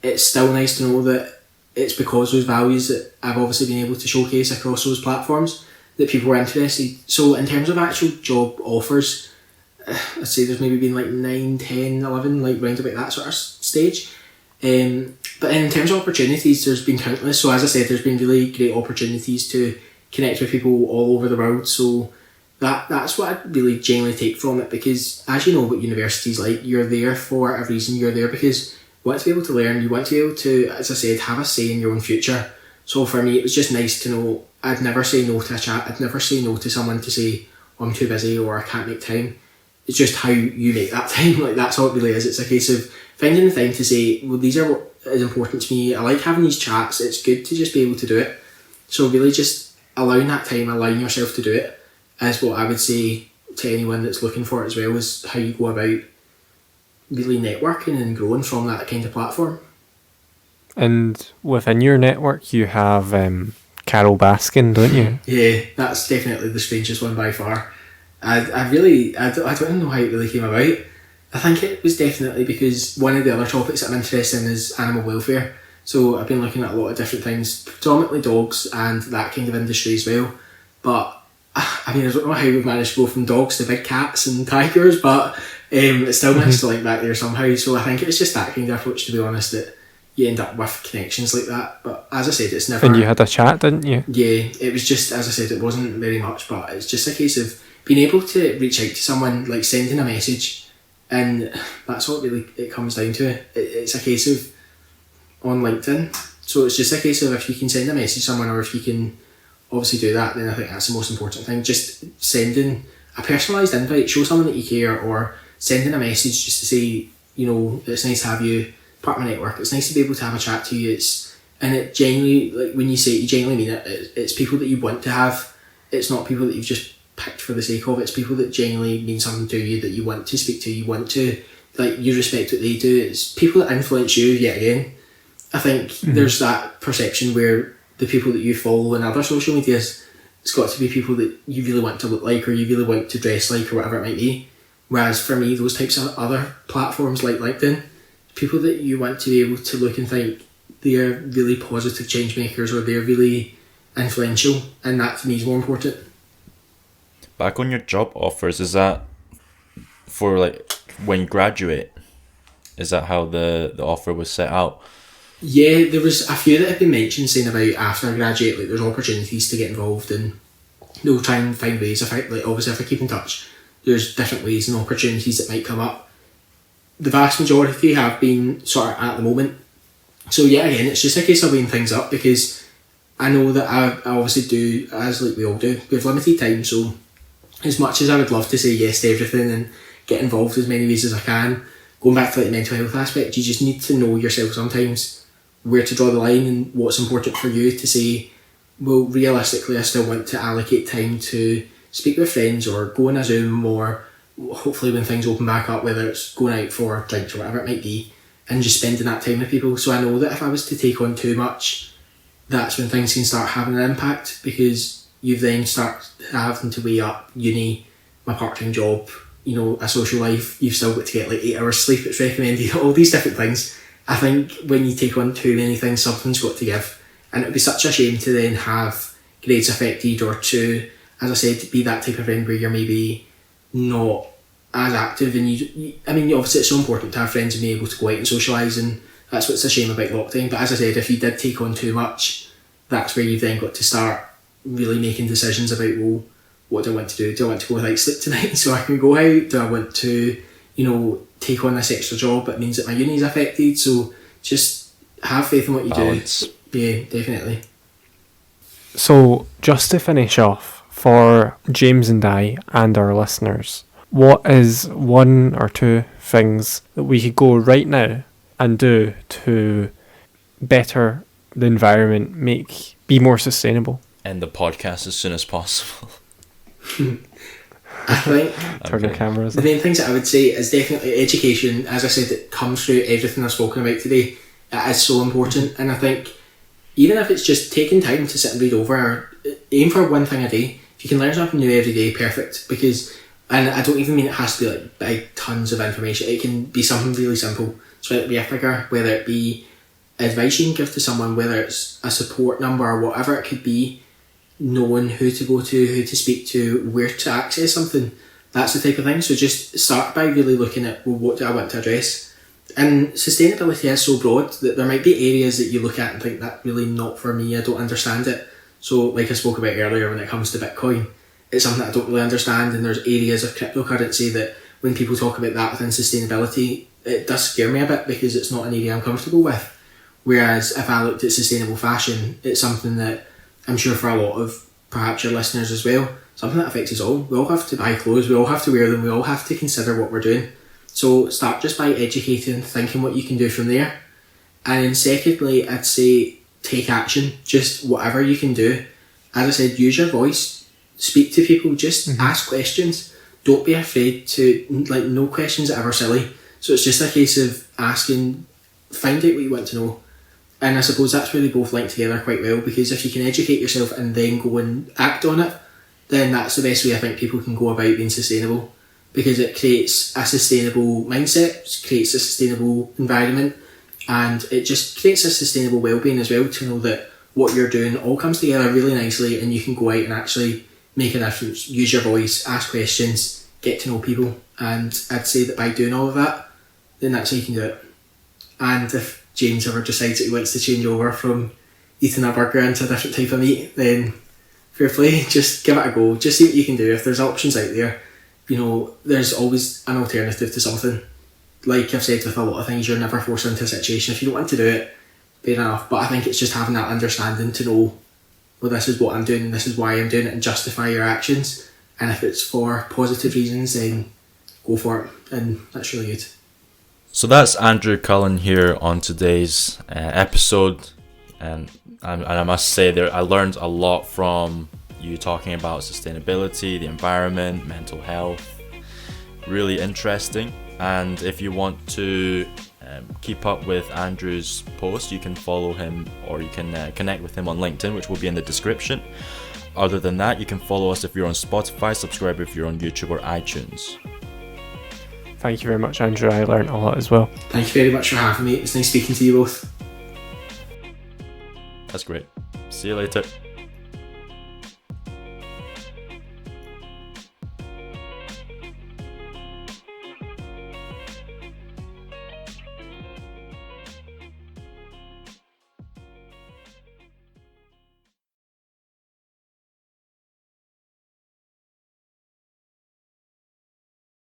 Speaker 2: it's still nice to know that it's because those values that I've obviously been able to showcase across those platforms that people were interested. So in terms of actual job offers, I'd say there's maybe been like 9, 10, 11, like round about that sort of stage. But in terms of opportunities, there's been countless. So as I said, there's been really great opportunities to connect with people all over the world. So that's what I really genuinely take from it, because as you know what university's like, you're there for a reason. You're there because you want to be able to learn, you want to be able to, as I said, have a say in your own future. So for me, it was just nice to know I'd never say no to a chat. I'd never say no to someone to say, oh, I'm too busy or I can't make time. It's just how you make that time. Like, that's all it really is. It's a case of finding the time to say, well, these are what is important to me. I like having these chats. It's good to just be able to do it. So really just allowing that time, allowing yourself to do it, is what I would say to anyone that's looking for it as well, is how you go about really networking and growing from that kind of platform.
Speaker 3: And within your network, you have Carol Baskin, don't you?
Speaker 2: Yeah, that's definitely the strangest one by far. I don't know how it really came about. I think it was definitely because one of the other topics that I'm interested in is animal welfare. So I've been looking at a lot of different things, predominantly dogs and that kind of industry as well. But I mean, I don't know how we've managed to go from dogs to big cats and tigers, but it still managed to link back there somehow. So I think it was just that kind of approach, to be honest, that you end up with connections like that. But as I said, it's never...
Speaker 3: And you had a chat, didn't you?
Speaker 2: Yeah, it was just, as I said, it wasn't very much, but it's just a case of being able to reach out to someone, like sending a message, and that's what really it comes down to. It's a case of on LinkedIn. So it's just a case of if you can send a message to someone, or if you can obviously do that, then I think that's the most important thing. Just sending a personalised invite, show someone that you care, or sending a message just to say, you know, it's nice to have you part of my network. It's nice to be able to have a chat to you. And it genuinely, like when you say it, you genuinely mean it. It's people that you want to have. It's not people that you've just picked for the sake of. It's people that genuinely mean something to you, that you want to speak to, you want to, like, you respect what they do. It's people that influence you, yet again. I think there's that perception where the people that you follow in other social medias, it's got to be people that you really want to look like, or you really want to dress like, or whatever it might be. Whereas for me, those types of other platforms like LinkedIn, people that you want to be able to look and think they're really positive change makers, or they're really influential, and that to me is more important.
Speaker 1: Back on your job offers, is that for like when you graduate? Is that how the offer was set out?
Speaker 2: Yeah, there was a few that had been mentioned saying about after I graduate, like there's opportunities to get involved, and they'll try and find ways. Obviously if I keep in touch, there's different ways and opportunities that might come up. The vast majority have been sort of at the moment. So yeah, again, it's just a case of weighing things up, because I know that I obviously do, as like we all do, we have limited time. So as much as I would love to say yes to everything and get involved as many ways as I can, going back to like the mental health aspect, you just need to know yourself sometimes where to draw the line and what's important for you to say, well, realistically, I still want to allocate time to speak with friends or go on a Zoom, or hopefully when things open back up, whether it's going out for drinks or whatever it might be, and just spending that time with people. So I know that if I was to take on too much, that's when things can start having an impact, because you then start having to weigh up uni, my part-time job, you know, a social life, you've still got to get like 8 hours sleep, it's recommended, all these different things. I think when you take on too many things, something's got to give, and it would be such a shame to then have grades affected, or to, as I said, be that type of friend where you're maybe not as active. And I mean, obviously it's so important to have friends and be able to go out and socialise, and that's what's a shame about lockdown. But as I said, if you did take on too much, that's where you've then got to start really making decisions about, well, what do I want to do? Do I want to go without sleep tonight so I can go out? Do I want to, you know, take on this extra job that means that my uni is affected? So just have faith in what you
Speaker 1: Balance.
Speaker 2: do. Yeah, definitely.
Speaker 3: So just to finish off, for James and I and our listeners, what is 1 or 2 things that we could go right now and do to better the environment, be more sustainable?
Speaker 1: End the podcast as soon as possible.
Speaker 2: I think
Speaker 3: Turn the cameras
Speaker 2: the
Speaker 3: on.
Speaker 2: main things that I would say is definitely education. As I said, it comes through everything I've spoken about today. It is so important, and I think even if it's just taking time to sit and read over, or aim for one thing a day. If you can learn something new every day, perfect. Because, and I don't even mean it has to be like big tons of information. It can be something really simple. So whether it be a figure, whether it be advice you can give to someone, whether it's a support number or whatever it could be, knowing who to go to, who to speak to, where to access something. That's the type of thing. So just start by really looking at, well, what do I want to address? And sustainability is so broad that there might be areas that you look at and think, that's really not for me, I don't understand it. So like I spoke about earlier, when it comes to Bitcoin, it's something that I don't really understand, and there's areas of cryptocurrency that when people talk about that within sustainability, it does scare me a bit, because it's not an area I'm comfortable with. Whereas if I looked at sustainable fashion, it's something that I'm sure for a lot of perhaps your listeners as well, something that affects us all. We all have to buy clothes, we all have to wear them, we all have to consider what we're doing. So start just by educating, thinking what you can do from there. And then secondly, I'd say take action, just whatever you can do. As I said, use your voice, speak to people, just ask questions. Don't be afraid to, like, no questions are ever silly. So it's just a case of asking, find out what you want to know. And I suppose that's where they both link together quite well, because if you can educate yourself and then go and act on it, then that's the best way I think people can go about being sustainable, because it creates a sustainable mindset, creates a sustainable environment, and it just creates a sustainable well-being as well, to know that what you're doing all comes together really nicely, and you can go out and actually make a difference, use your voice, ask questions, get to know people. And I'd say that by doing all of that, then that's how you can do it. And if James ever decides that he wants to change over from eating a burger into a different type of meat, then fair play, just give it a go, just see what you can do. If there's options out there, you know, there's always an alternative to something. Like I've said with a lot of things, you're never forced into a situation. If you don't want to do it, fair enough. But I think it's just having that understanding to know, well, this is what I'm doing, this is why I'm doing it, and justify your actions. And if it's for positive reasons, then go for it. And that's really good.
Speaker 1: So that's Andrew Cullen here on today's episode, and I must say I learned a lot from you talking about sustainability, the environment, mental health. Really interesting. And if you want to keep up with Andrew's posts. You can follow him, or you can connect with him on LinkedIn, which will be in the description. Other than that, you can follow us if you're on Spotify, subscribe if you're on YouTube or iTunes.
Speaker 3: Thank you very much, Andrew. I learned a lot as well.
Speaker 2: Thank you very much for having me. It's nice speaking to you both.
Speaker 1: That's great. See you later.